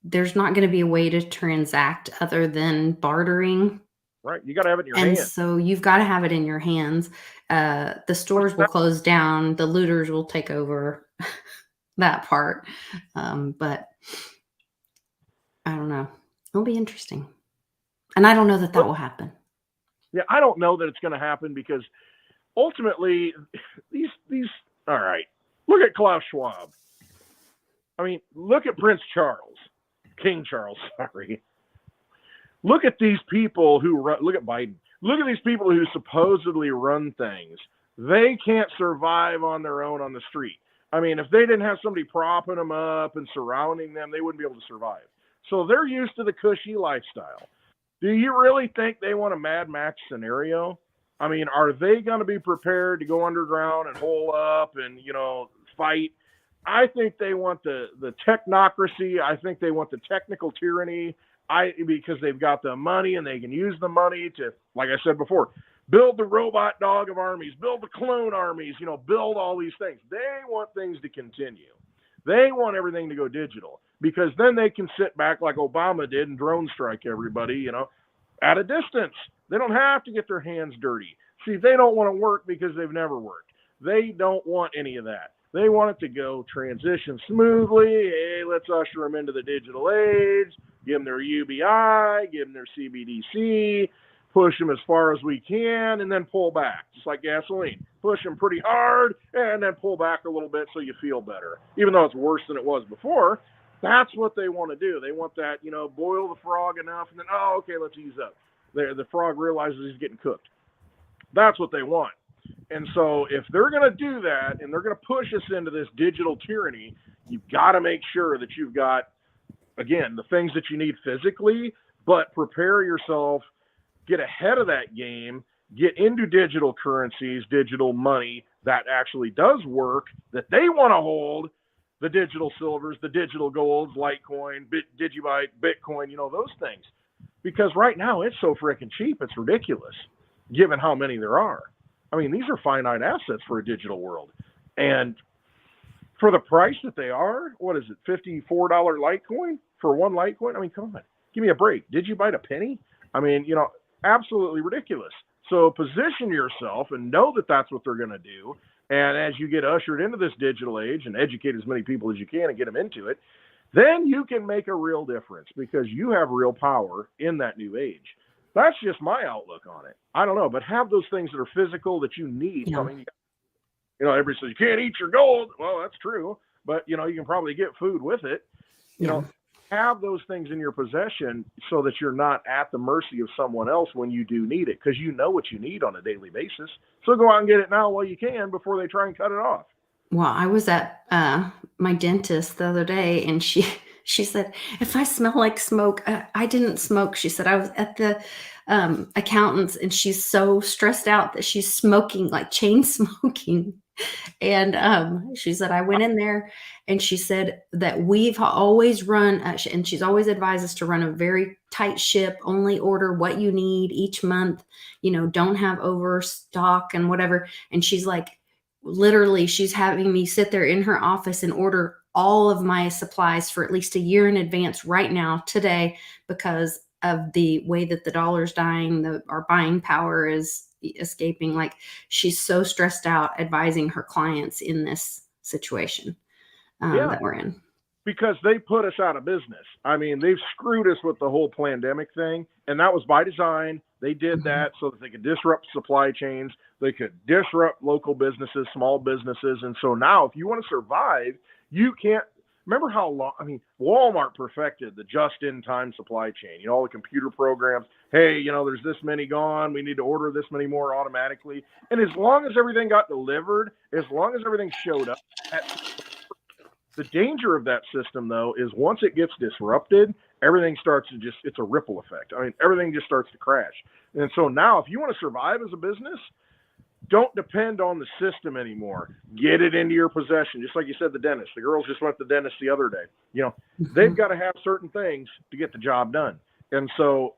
there's not going to be a way to transact other than bartering. Right. You got to have it in your And hand. so you've got to have it in your hands. The stores will close down. The looters will take over that part. But I don't know. It'll be interesting. And I don't know that will happen. Yeah, I don't know that it's going to happen, because ultimately these all right, look at Klaus Schwab. I mean, look at Prince Charles, King Charles, sorry. Look at these people who run, look at Biden. Look at these people who supposedly run things. They can't survive on their own on the street. I mean, if they didn't have somebody propping them up and surrounding them, they wouldn't be able to survive. So they're used to the cushy lifestyle. Do you really think they want a Mad Max scenario? I mean, are they going to be prepared to go underground and hole up and, you know, fight? I think they want the technocracy. I think they want the technical tyranny. Because they've got the money and they can use the money to, like I said before, build the robot dog of armies, build the clone armies, you know, build all these things. They want things to continue. They want everything to go digital, because then they can sit back like Obama did and drone strike everybody, you know, at a distance. They don't have to get their hands dirty. See, they don't want to work because they've never worked. They don't want any of that. They want it to go transition smoothly. Hey, let's usher them into the digital age, give them their UBI, give them their CBDC, push them as far as we can, and then pull back, just like gasoline. Push them pretty hard, and then pull back a little bit so you feel better. Even though it's worse than it was before, that's what they want to do. They want that, you know, boil the frog enough, and then, oh, okay, let's ease up. The frog realizes he's getting cooked. That's what they want. And so if they're going to do that and they're going to push us into this digital tyranny, you've got to make sure that you've got, again, the things that you need physically, but prepare yourself, get ahead of that game, get into digital currencies, digital money that actually does work, that they want to hold, the digital silvers, the digital golds, Litecoin, Digibyte, Bitcoin, you know, those things. Because right now it's so freaking cheap, it's ridiculous, given how many there are. I mean, these are finite assets for a digital world. And for the price that they are, what is it, $54 Litecoin for one Litecoin? I mean, come on, give me a break. Did you buy a penny? I mean, you know, absolutely ridiculous. So position yourself and know that that's what they're going to do. And as you get ushered into this digital age and educate as many people as you can and get them into it, then you can make a real difference, because you have real power in that new age. That's just my outlook on it. I don't know, but have those things that are physical that you need. Yeah. I mean, you know, everybody says you can't eat your gold. Well, that's true, but you know, you can probably get food with it. You know, have those things in your possession so that you're not at the mercy of someone else when you do need it, because you know what you need on a daily basis. So go out and get it now while you can before they try and cut it off. Well, I was at my dentist the other day, and she said, if I smell like smoke, I didn't smoke. She said, I was at the accountant's, and she's so stressed out that she's smoking, like chain smoking. And she said, I went in there, and she said that we've always run, and she's always advised us to run a very tight ship, only order what you need each month, you know, don't have overstock and whatever. And she's like, literally, she's having me sit there in her office and order all of my supplies for at least a year in advance right now, today, because of the way that the dollar's dying, our buying power is escaping. Like, she's so stressed out advising her clients in this situation that we're in. because they put us out of business. I mean, they've screwed us with the whole pandemic thing, and that was by design. They did that so that they could disrupt supply chains. They could disrupt local businesses, small businesses. And so now if you want to survive, you can't. Remember how long, I mean, Walmart perfected the just-in-time supply chain, all the computer programs. Hey, there's this many gone. We need to order this many more automatically. And as long as everything got delivered, as long as everything showed up, the danger of that system, though, is once it gets disrupted, everything starts to it's a ripple effect. I mean, everything just starts to crash. And so now if you want to survive as a business, don't depend on the system anymore. Get it into your possession. Just like you said, the dentist. The girls just went to the dentist the other day. They've got to have certain things to get the job done. And so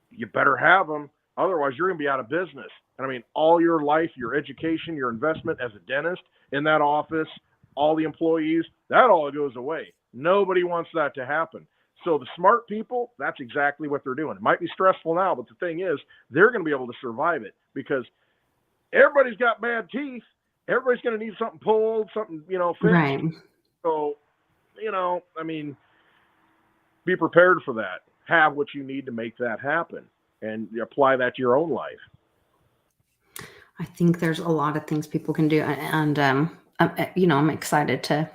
you better have them. Otherwise, you're going to be out of business. And I mean, all your life, your education, your investment as a dentist in that office, all the employees, that all goes away. Nobody wants that to happen. So the smart people, that's exactly what they're doing. It might be stressful now, but the thing is, they're going to be able to survive it because everybody's got bad teeth. Everybody's going to need something pulled, something, fixed. Right. So, I mean, be prepared for that. Have what you need to make that happen and apply that to your own life. I think there's a lot of things people can do. And, I'm excited to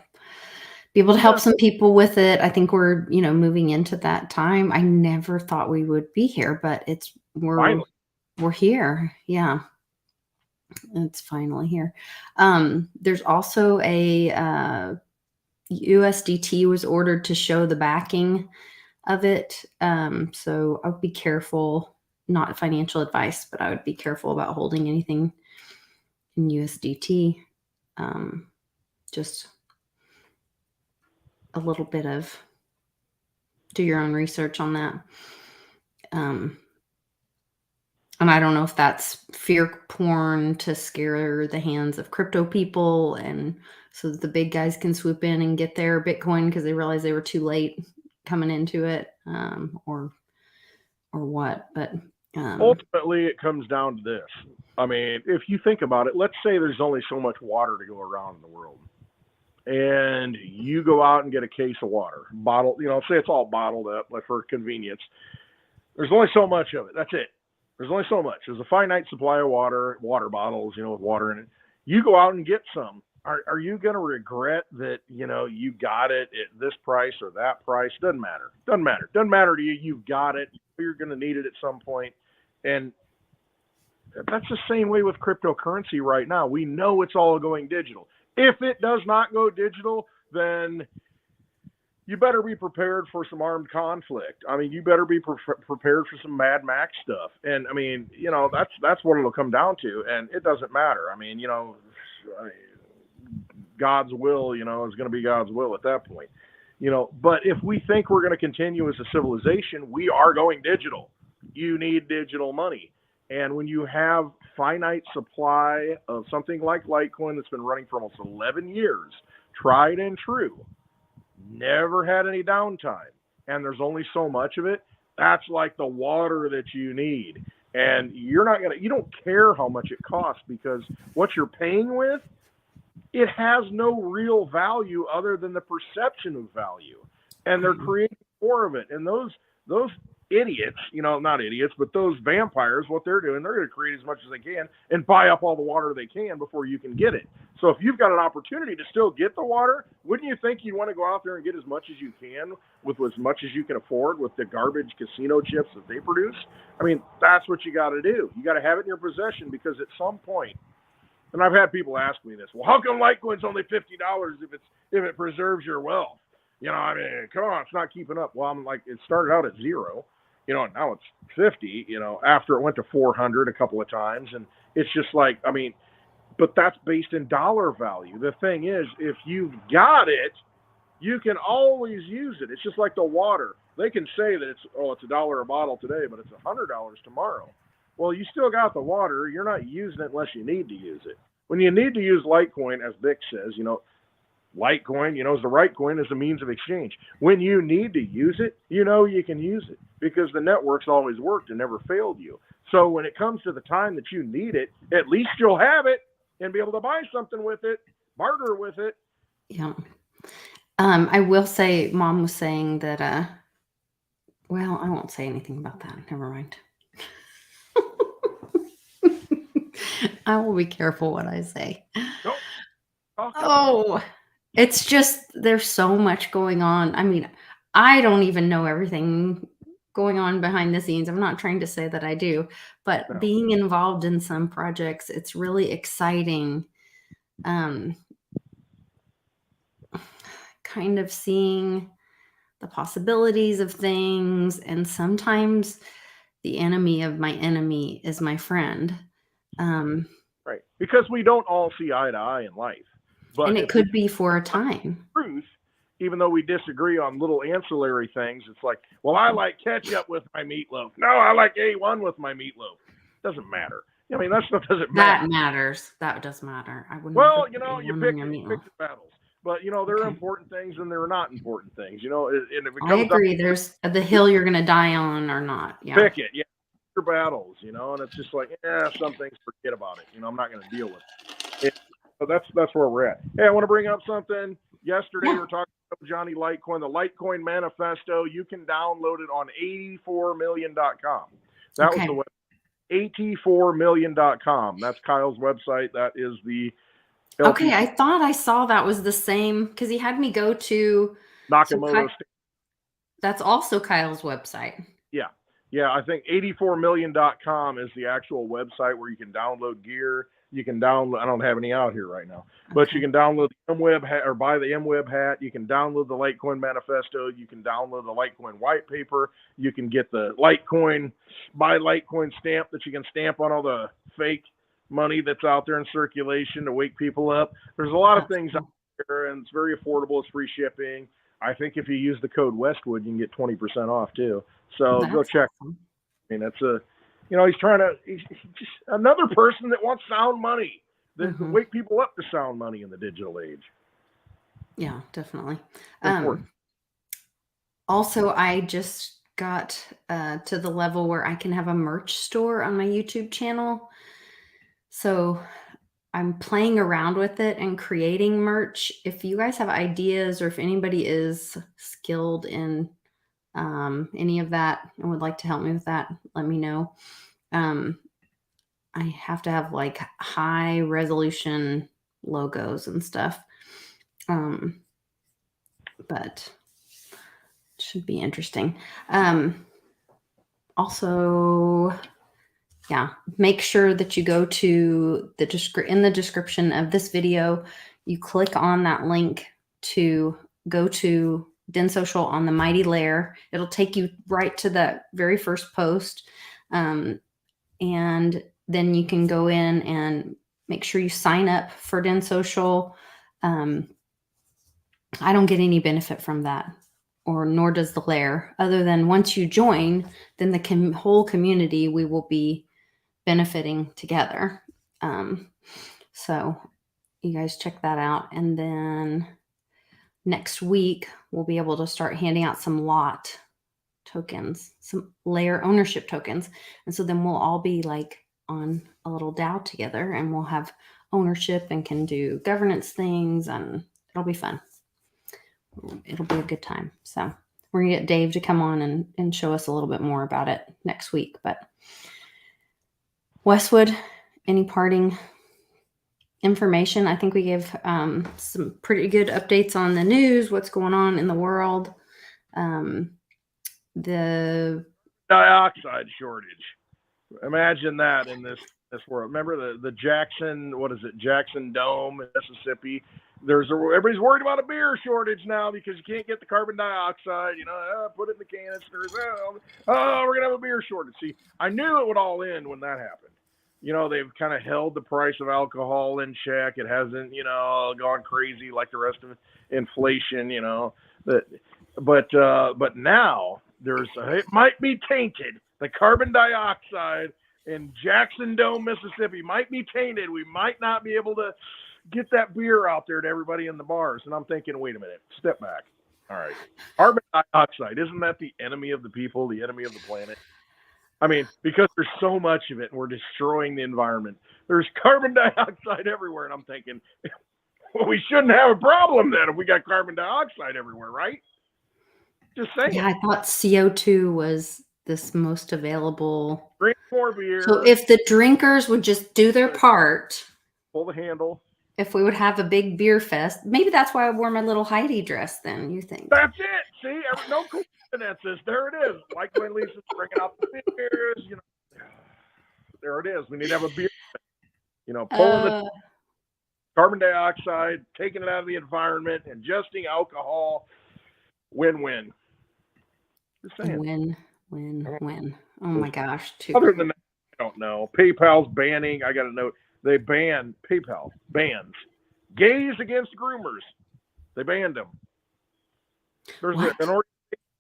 be able to help some people with it. I think we're, moving into that time. I never thought we would be here, but we're here. Yeah. It's finally here. There's also a USDT was ordered to show the backing of it. So I would be careful, not financial advice, but I would be careful about holding anything in USDT. Just a little bit of do your own research on that. And I don't know if that's fear porn to scare the hands of crypto people and so that the big guys can swoop in and get their Bitcoin because they realized they were too late coming into it, or what. But ultimately, it comes down to this. I mean, if you think about it, let's say there's only so much water to go around in the world. And you go out and get a case of water, bottle, say it's all bottled up, like for convenience. There's only so much of it. That's it. There's only so much. There's a finite supply of water bottles, with water in it. You go out and get some. Are you going to regret that, you got it at this price or that price? Doesn't matter. Doesn't matter to you. You've got it. You're going to need it at some point. And that's the same way with cryptocurrency right now. We know it's all going digital. If it does not go digital, then you better be prepared for some armed conflict. I mean, you better be prepared for some Mad Max stuff. And I mean, that's what it'll come down to. And it doesn't matter. I mean, God's will, is going to be God's will at that point. But if we think we're going to continue as a civilization, we are going digital. You need digital money. And when you have finite supply of something like Litecoin that's been running for almost 11 years, tried and true, never had any downtime, and there's only so much of it, that's like the water that you need. And you don't care how much it costs because what you're paying with, it has no real value other than the perception of value. And they're creating more of it. And those idiots, not idiots, but those vampires, what they're doing, they're going to create as much as they can and buy up all the water they can before you can get it. So if you've got an opportunity to still get the water, wouldn't you think you'd want to go out there and get as much as you can with as much as you can afford with the garbage casino chips that they produce? I mean, that's what you got to do. You got to have it in your possession because at some point, and I've had people ask me this, well, how come Litecoin's only $50 if it preserves your wealth? I mean, come on, it's not keeping up. Well, I'm like, it started out at 0. Now it's 50, after it went to 400 a couple of times. And it's just like, I mean, but that's based in dollar value. The thing is, if you've got it, you can always use it. It's just like the water. They can say that it's $1 a bottle today, but it's $100 tomorrow. Well, you still got the water. You're not using it unless you need to use it. When you need to use Litecoin, as Vic says, Litecoin, is the right coin as a means of exchange. When you need to use it, you can use it because the network's always worked and never failed you. So when it comes to the time that you need it, at least you'll have it and be able to buy something with it, barter with it. Yeah. I will say, Mom was saying that. Well, I won't say anything about that. Never mind. I will be careful what I say. Nope. Talking. Oh, it's just there's so much going on. I mean, I don't even know everything going on behind the scenes. I'm not trying to say that I do, but No. being involved in some projects, it's really exciting. Kind of seeing the possibilities of things, and sometimes the enemy of my enemy is my friend. Right. Because we don't all see eye to eye in life. But And it if we could be for a time. truth, even though we disagree on little ancillary things, it's like, well, I like ketchup with my meatloaf. No, I like A1 with my meatloaf. Doesn't matter. I mean, that stuff doesn't matter. That matters. That does matter. I would Well, never you put know, you A1 pick on your your meatloaf. battles. But, you know, there are Okay. important things and there are not important things, you know, and if it I comes down agree. There's the hill you're going to die on or not. to Yeah. pick it, yeah, your battles, you know, and it's just like, some things, forget about it. You know, I'm not going to deal with it. So that's where we're at. Hey, I want to bring up something. Yesterday, we were talking about Johnny Litecoin, the Litecoin Manifesto. You can download it on 84million.com. That was the web. 84million.com. That's Kyle's website. That is the LTC. Okay, I thought I saw that was the same because he had me go to Nakamoto. That's also Kyle's website. Yeah. Yeah, I think 84million.com is the actual website where you can download gear. You can download, I don't have any out here right now, but you can download the MWeb hat or buy the MWeb hat. You can download the Litecoin Manifesto. You can download the Litecoin white paper. You can get the Litecoin, buy Litecoin stamp that you can stamp on all the fake money that's out there in circulation to wake people up. There's a lot of things out there, and it's very affordable. It's free shipping. I think if you use the code Westwood, you can get 20% off too. So go check. Awesome. I mean, that's he's just another person that wants sound money, that wake people up to sound money in the digital age. Yeah, definitely. Important. Also, I just got to the level where I can have a merch store on my YouTube channel. So I'm playing around with it and creating merch. If you guys have ideas or if anybody is skilled in any of that and would like to help me with that, let me know. I have to have like high resolution logos and stuff. But it should be interesting. Also, yeah, make sure that you go to in the description of this video, you click on that link to go to Den.social on the Mighty Layer. It'll take you right to that very first post. And then you can go in and make sure you sign up for Den.social. I don't get any benefit from that, or nor does the lair, other than once you join, then the whole community, we will be benefiting together. So you guys check that out. And then next week, we'll be able to start handing out some lot tokens, some layer ownership tokens. And so then we'll all be like on a little DAO together, and we'll have ownership and can do governance things, and it'll be fun. It'll be a good time. So we're gonna get Dave to come on and show us a little bit more about it next week. But Westwood, any parting information? I think we gave some pretty good updates on the news, what's going on in the world. The dioxide shortage. Imagine that in this world. Remember the Jackson, what is it, Jackson Dome in Mississippi? Everybody's worried about a beer shortage now because you can't get the carbon dioxide. You know, put it in the canisters. We're gonna have a beer shortage. See, I knew it would all end when that happened. You know, they've kind of held the price of alcohol in check. It hasn't, you know, gone crazy like the rest of inflation. You know, but now it might be tainted. The carbon dioxide in Jackson Dome, Mississippi might be tainted. We might not be able to get that beer out there to everybody in the bars. And I'm thinking, wait a minute, step back. All right. Carbon dioxide, isn't that the enemy of the people, the enemy of the planet? I mean, because there's so much of it and we're destroying the environment. There's carbon dioxide everywhere. And I'm thinking, Well, we shouldn't have a problem then if we got carbon dioxide everywhere, right? Just saying. Yeah, I thought CO2 was this most available. Drink more beer. So if the drinkers would just do their part, pull the handle. if we would have a big beer fest, maybe that's why I wore my little Heidi dress then, you think? That's it. See, no coincidences. There it is. Like when Lisa's bringing out the beers, you know. There it is. We need to have a beer, you know, pulling the carbon dioxide, taking it out of the environment, ingesting alcohol. Win-win. Just saying. Win. Oh my gosh. Other than that, I don't know. PayPal's banning, I got a note, they banned, PayPal bans gays against groomers. They banned them. There's an organization,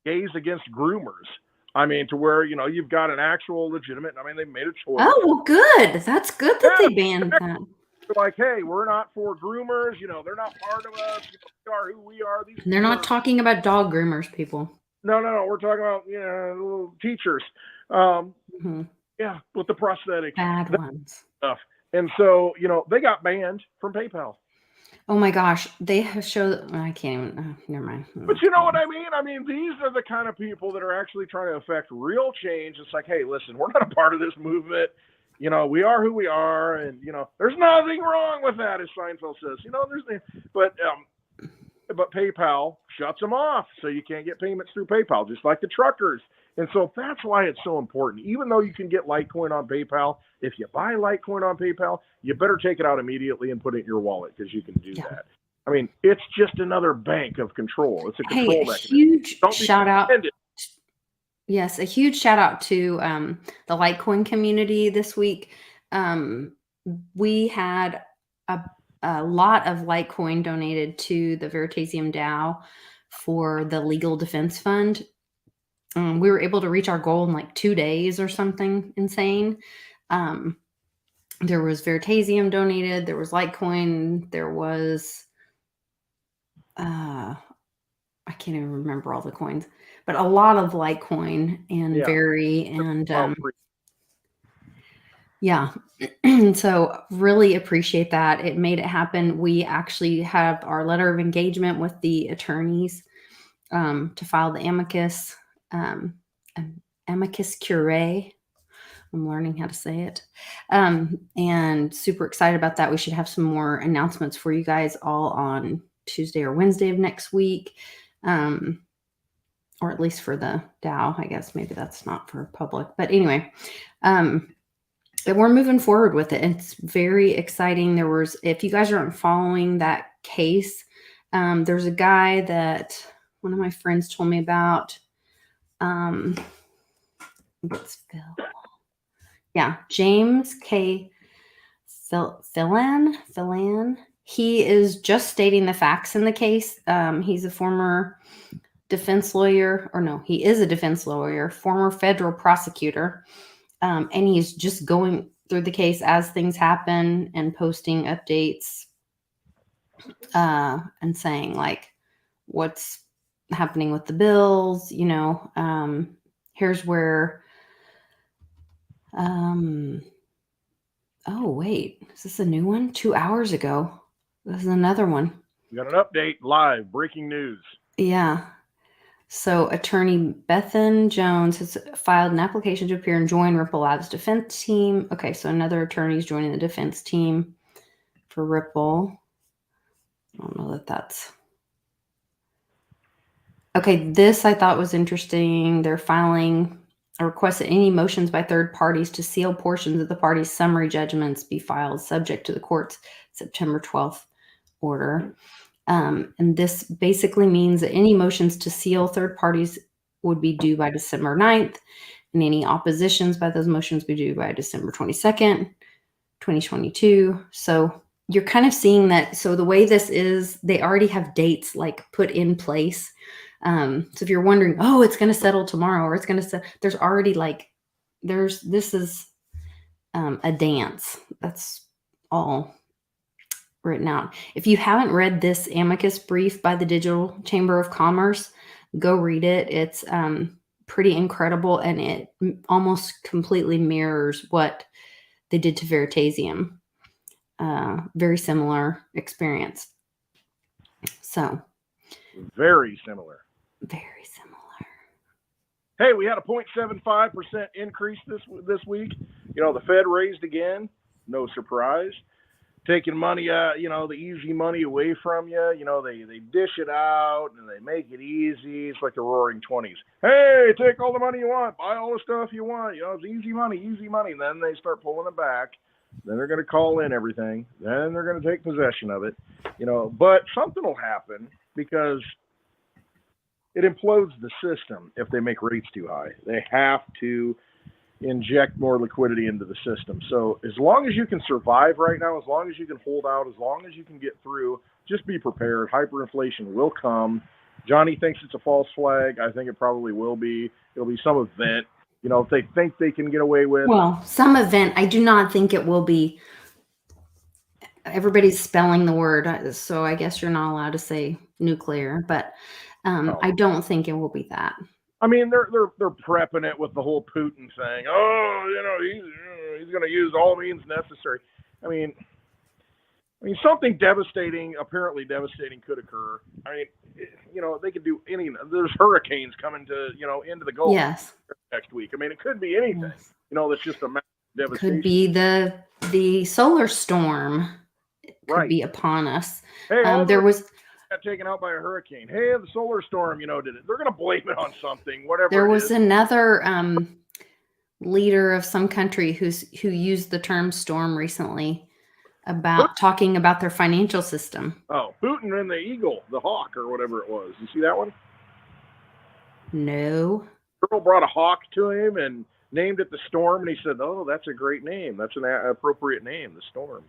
gays against groomers. I mean, to where, you know, you've got an actual legitimate, I mean, they made a choice. Oh, well, good. That's good that they banned that. They're like, hey, we're not for groomers. You know, they're not part of us. You know, we are who we are. They're not talking about dog groomers, people. No. We're talking about, you know, little teachers. Yeah, with the prosthetics. Bad ones. Stuff. And so, you know, they got banned from PayPal. Oh my gosh. They have showed, I can't even, never mind. But you know what I mean? I mean, these are the kind of people that are actually trying to affect real change. It's like, hey, listen, we're not a part of this movement. You know, we are who we are. And, you know, there's nothing wrong with that, as Seinfeld says. You know, but PayPal shuts them off. So you can't get payments through PayPal, just like the truckers. And so that's why it's so important. Even though you can get Litecoin on PayPal, if you buy Litecoin on PayPal, you better take it out immediately and put it in your wallet, because you can do that. I mean, it's just another bank of control. It's a control mechanism. Huge shout out. Yes, a huge shout out to the Litecoin community this week. We had a lot of Litecoin donated to the Veritasium DAO for the Legal Defense Fund. We were able to reach our goal in like 2 days or something insane. There was Veritasium donated. There was Litecoin. There was, I can't even remember all the coins, but a lot of Litecoin and Veri and yeah. So really appreciate that. It made it happen. We actually have our letter of engagement with the attorneys to file the amicus. Amicus curiae. I'm learning how to say it. And super excited about that. We should have some more announcements for you guys all on Tuesday or Wednesday of next week. Or at least for the DAO, I guess. Maybe that's not for public. But anyway, we're moving forward with it. It's very exciting. If you guys aren't following that case, there's a guy that one of my friends told me about. What's Phil? Yeah, James K. Philan. He is just stating the facts in the case. He's a former defense lawyer, or no, he is a defense lawyer, former federal prosecutor. And he's just going through the case as things happen and posting updates and saying like what's happening with the bills, you know. Here's where oh wait, is this a new one? 2 hours ago. This is another one. We got an update live, breaking news. Yeah. So attorney Bethan Jones has filed an application to appear and join Ripple Labs defense team. Okay, so another attorney is joining the defense team for Ripple. I don't know that that's... Okay, this I thought was interesting. They're filing a request that any motions by third parties to seal portions of the party's summary judgments be filed subject to the court's September 12th order. And this basically means that any motions to seal third parties would be due by December 9th, and any oppositions by those motions be due by December 22nd, 2022. So you're kind of seeing that. So the way this is, they already have dates like put in place. So if you're wondering, oh, it's going to settle tomorrow, or it's going to, there's already like, this is a dance. That's all written out. If you haven't read this amicus brief by the Digital Chamber of Commerce, go read it. It's pretty incredible, and it almost completely mirrors what they did to Veritasium. Very similar experience. So Very similar. very similar. Hey, we had a 0.75% increase this week. You know, the Fed raised again. No surprise. Taking money, the easy money away from you. You know, they dish it out and they make it easy. It's like the Roaring '20s. Hey, take all the money you want, buy all the stuff you want. You know, it's easy money, easy money. And then they start pulling it back. Then they're going to call in everything. Then they're going to take possession of it. You know, but something will happen because it implodes the system if they make rates too high. They have to inject more liquidity into the system. So as long as you can survive right now, as long as you can hold out, as long as you can get through, just be prepared. Hyperinflation will come. Johnny thinks it's a false flag. I think it probably will be. It'll be some event, you know, if they think they can get away with. Well, some event. I do not think it will be. Everybody's spelling the word, so I guess you're not allowed to say nuclear, but I don't think it will be that. I mean, they're prepping it with the whole Putin thing. Oh, you know, he's going to use all means necessary. I mean, something apparently devastating could occur. I mean, you know, they could do anything. There's hurricanes coming into the Gulf next week. I mean, it could be anything. Yes. You know, that's just a massive devastation. Could be the solar storm. Could be upon us. Hey, there was got taken out by a hurricane. Hey, the solar storm, you know, did it. They're going to blame it on something, whatever. There was another leader of some country who used the term storm recently about talking about their financial system. Oh, Putin and the eagle, the hawk, or whatever it was. You see that one? No. Girl brought a hawk to him and named it the Storm, and he said, "Oh, that's a great name. That's an appropriate name, the Storm."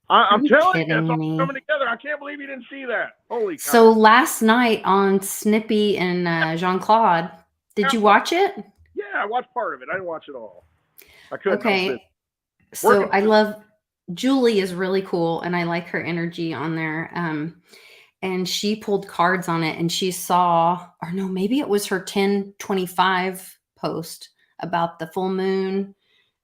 I'm telling you, it's all coming together. I can't believe you didn't see that. Holy cow. So last night on Snippy and Jean-Claude, did you watch it? Yeah, I watched part of it. I didn't watch it all. I couldn't. Okay. So I love Julie is really cool, and I like her energy on there. And she pulled cards on it, and she saw, or no, maybe it was her 10/25 post about the full moon,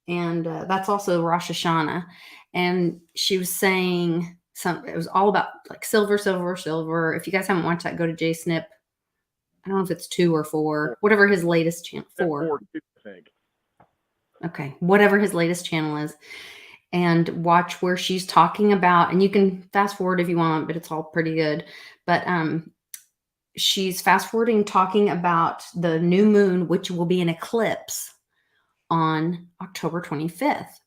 and that's also Rosh Hashanah. And she was saying it was all about like silver. If you guys haven't watched that, go to J Snip. I don't know if it's 2 or 4, whatever his latest channel, 4. I think. Okay. Whatever his latest channel is, and watch where she's talking about, and you can fast forward if you want, but it's all pretty good. But, she's fast forwarding, talking about the new moon, which will be an eclipse on October 25th.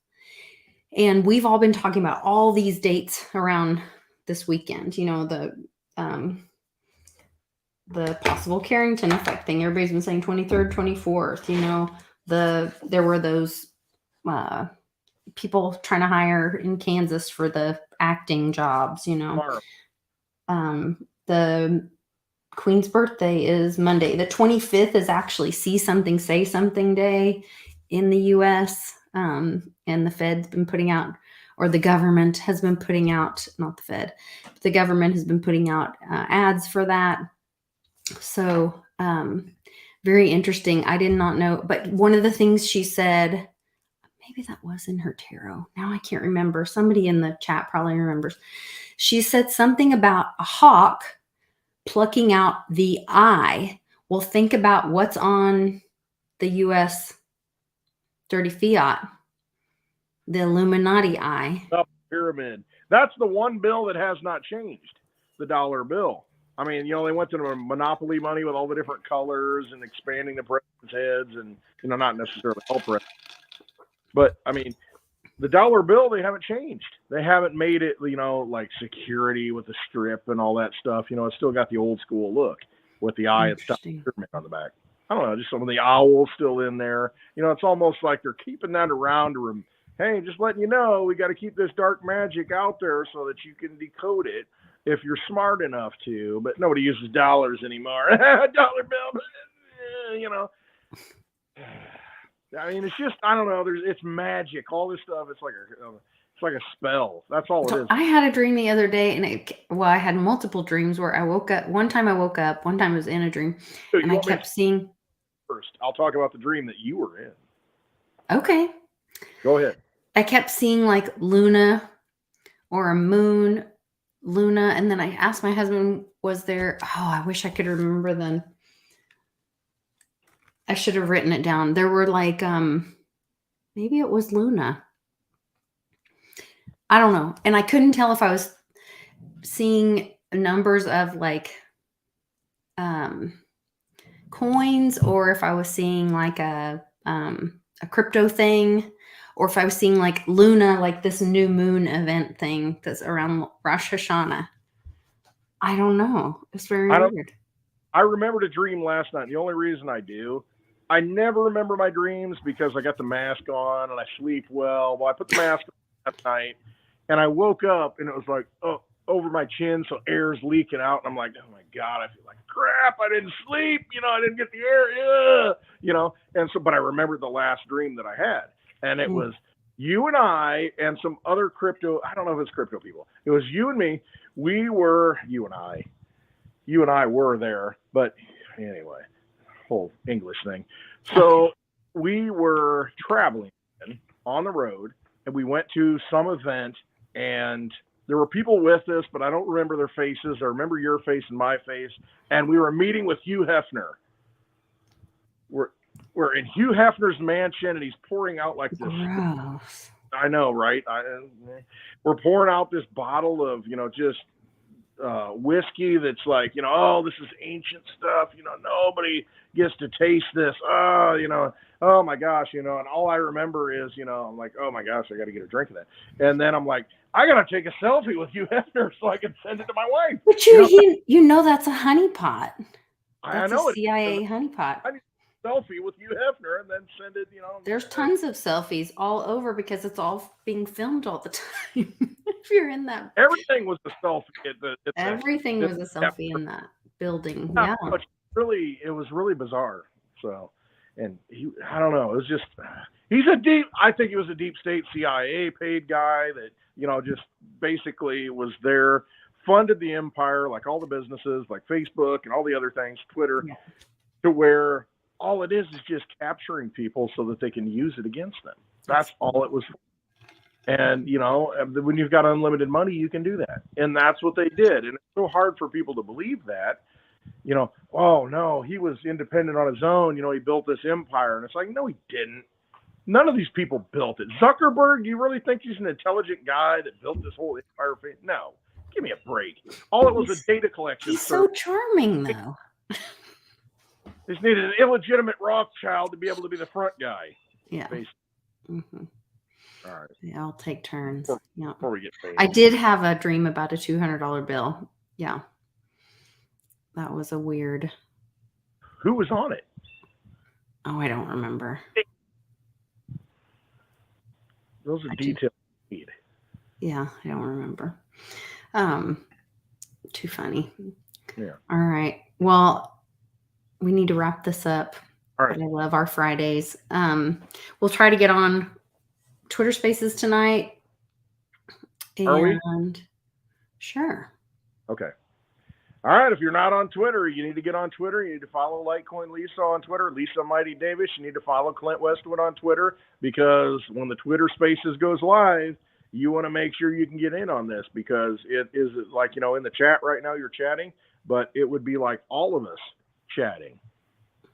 And we've all been talking about all these dates around this weekend, you know, the possible Carrington effect thing. Everybody's been saying 23rd, 24th, you know, there were those people trying to hire in Kansas for the acting jobs, you know. The Queen's birthday is Monday. The 25th is actually See Something, Say Something Day in the US. And the Fed's been putting out, or the government has been putting out, not the Fed, but the government has been putting out ads for that. So very interesting. I did not know, but one of the things she said, maybe that was in her tarot. Now I can't remember. Somebody in the chat probably remembers. She said something about a hawk plucking out the eye. Well, think about what's on the U.S. dirty fiat, the Illuminati eye. The pyramid. That's the one bill that has not changed, the dollar bill. I mean, you know, they went to the monopoly money with all the different colors and expanding the president's heads and, you know, not necessarily all presidents. But, I mean, the dollar bill, they haven't changed. They haven't made it, you know, like security with the strip and all that stuff. You know, it's still got the old school look with the eye and stuff on the back. I don't know, just some of the owls still in there. You know, it's almost like they're keeping that around to hey, just letting you know, we got to keep this dark magic out there so that you can decode it if you're smart enough to. But nobody uses dollars anymore. Dollar bill, you know. I mean, it's just, I don't know. It's magic. All this stuff. It's like a spell. That's all it is. I had a dream the other day, and I had multiple dreams where I woke up. One time I woke up. One time I was in a dream, and I kept seeing. First, I'll talk about the dream that you were in. Okay. Go ahead. I kept seeing like Luna or a moon Luna. And then I asked my husband, was there, oh, I wish I could remember then. I should have written it down. There were like, maybe it was Luna. I don't know. And I couldn't tell if I was seeing numbers of like coins or if I was seeing like a crypto thing, or if I was seeing like Luna, like this new moon event thing that's around Rosh Hashanah. I don't know. It's very weird. I remembered a dream last night. The only reason I do, I never remember my dreams because I got the mask on and I sleep well. Well, I put the mask on last night and I woke up and it was like, oh, over my chin, so air's leaking out. And I'm like, oh my God, I feel like crap. I didn't sleep. I didn't get the air. And so, but I remembered the last dream that I had. And it was you and I and some other crypto. I don't know if it's crypto people. It was you and me. You and I were there. But anyway, whole English thing. So we were traveling on the road and we went to some event and there were people with us, but I don't remember their faces. I remember your face and my face. And we were meeting with Hugh Hefner. We're in Hugh Hefner's mansion, and he's pouring out like this. Gross. I know, right? We're pouring out this bottle of, just whiskey that's like, oh, this is ancient stuff. Nobody gets to taste this. Oh my gosh, and all I remember is, I'm like, oh my gosh, I got to get a drink of that. And then I'm like, I got to take a selfie with Hugh Hefner so I can send it to my wife. But that's a honeypot. That's I know a CIA honeypot. I need a selfie with Hugh Hefner and then send it, There's tons of selfies all over because it's all being filmed all the time. If you're in that. Everything was a selfie. Everything was a selfie in that building. Yeah. Yeah. But it was really bizarre. So, and I don't know. It was just, I think he was a deep state CIA paid guy that, just basically was there, funded the empire, like all the businesses, like Facebook and all the other things, Twitter, to where all it is just capturing people so that they can use it against them. That's all it was for. And, when you've got unlimited money, you can do that. And that's what they did. And it's so hard for people to believe that, oh no, he was independent on his own. He built this empire. And it's like, no, he didn't. None of these people built it. Zuckerberg, do you really think he's an intelligent guy that built this whole empire? No, give me a break. All it was a data collection. He's so charming, though. Just needed an illegitimate Rothschild to be able to be the front guy. Yeah. Mm-hmm. All right. Yeah, I'll take turns. Before we get paid. I did have a dream about a $200 bill. Yeah. That was a weird. Who was on it? Oh, I don't remember. Those are details. Yeah, I don't remember. Too funny. Yeah. All right. Well, we need to wrap this up. All right. But I love our Fridays. We'll try to get on Twitter Spaces tonight. Are we? Sure. Okay. All right. If you're not on Twitter, you need to get on Twitter. You need to follow Litecoin Lisa on Twitter, Lisa Mighty Davis. You need to follow Clint Westwood on Twitter, because when the Twitter Spaces goes live, you want to make sure you can get in on this, because it is like, in the chat right now, you're chatting, but it would be like all of us chatting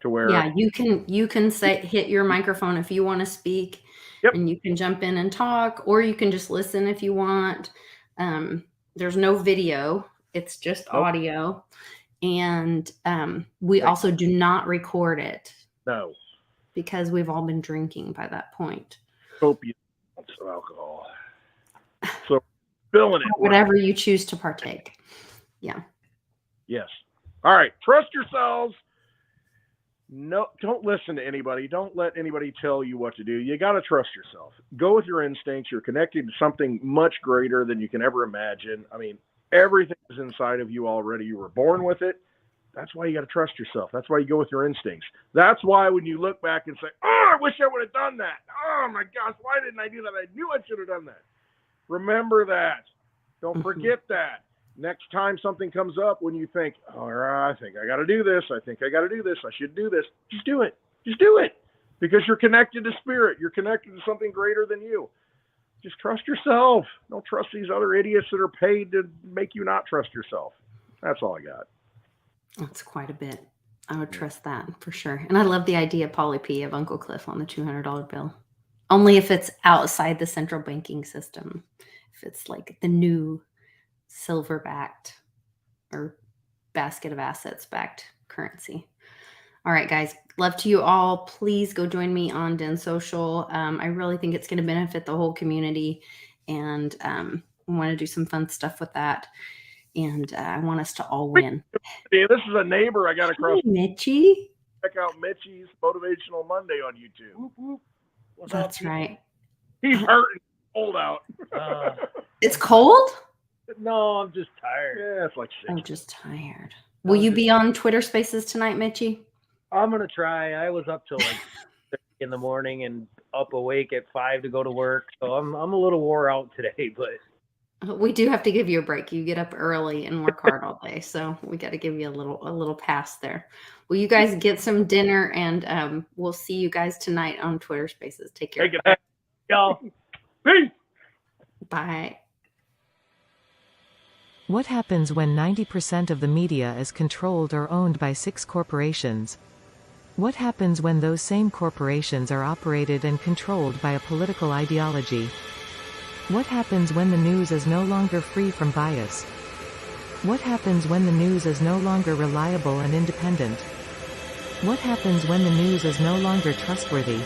to where. Yeah, you can hit your microphone if you want to speak. Yep. And you can jump in and talk, or you can just listen if you want. There's no video. It's just audio. And we also do not record it. No. Because we've all been drinking by that point. Copious amounts of alcohol. So filling it. Whatever you choose to partake. Yeah. Yes. All right. Trust yourselves. No, don't listen to anybody. Don't let anybody tell you what to do. You got to trust yourself. Go with your instincts. You're connected to something much greater than you can ever imagine. I mean, everything is inside of you already. You were born with it. That's why you got to trust yourself. That's why you go with your instincts. That's why when you look back and say, oh, I wish I would have done that. Oh my gosh, why didn't I do that? I knew I should have done that. Remember that. Don't forget that. Next time something comes up, when you think, all right, I think I got to do this. I think I got to do this. I should do this. Just do it. Just do it. Because you're connected to spirit. You're connected to something greater than you. Just trust yourself. Don't trust these other idiots that are paid to make you not trust yourself. That's all I got. That's quite a bit. I would trust that for sure. And I love the idea, Polly P, of Uncle Cliff on the $200 bill. Only if it's outside the central banking system. If it's like the new silver-backed or basket of assets-backed currency. All right, guys. Love to you all. Please go join me on Den.social. I really think it's going to benefit the whole community. And we want to do some fun stuff with that. And I want us to all win. Hey, this is a neighbor I got across. Hey, Mitchie. Check out Mitchie's Motivational Monday on YouTube. Whoop, whoop. What's That's up? right. He's hurting. Cold out. It's cold? No, I'm just tired. Yeah, it's like 6. I'm just tired. Will you be on Twitter Spaces tonight, Mitchie? I'm gonna try. I was up till like 6 in the morning and up awake at 5 to go to work, so I'm a little wore out today. But We do have to give you a break. You get up early and work hard all day, so we got to give you a little pass there. Well, you guys get some dinner, and we'll see you guys tonight on Twitter Spaces. Take care. Take it back. y'all. Peace. Bye. What happens when 90% of the media is controlled or owned by 6 corporations? What happens when those same corporations are operated and controlled by a political ideology? What happens when the news is no longer free from bias? What happens when the news is no longer reliable and independent? What happens when the news is no longer trustworthy?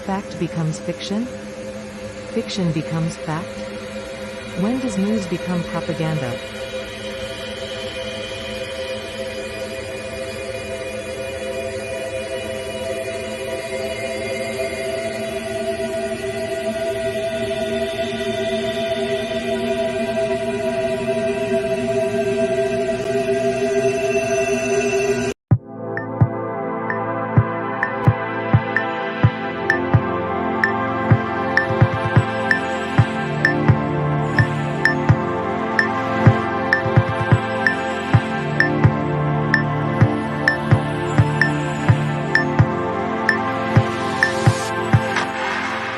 Fact becomes fiction? Fiction becomes fact? When does news become propaganda?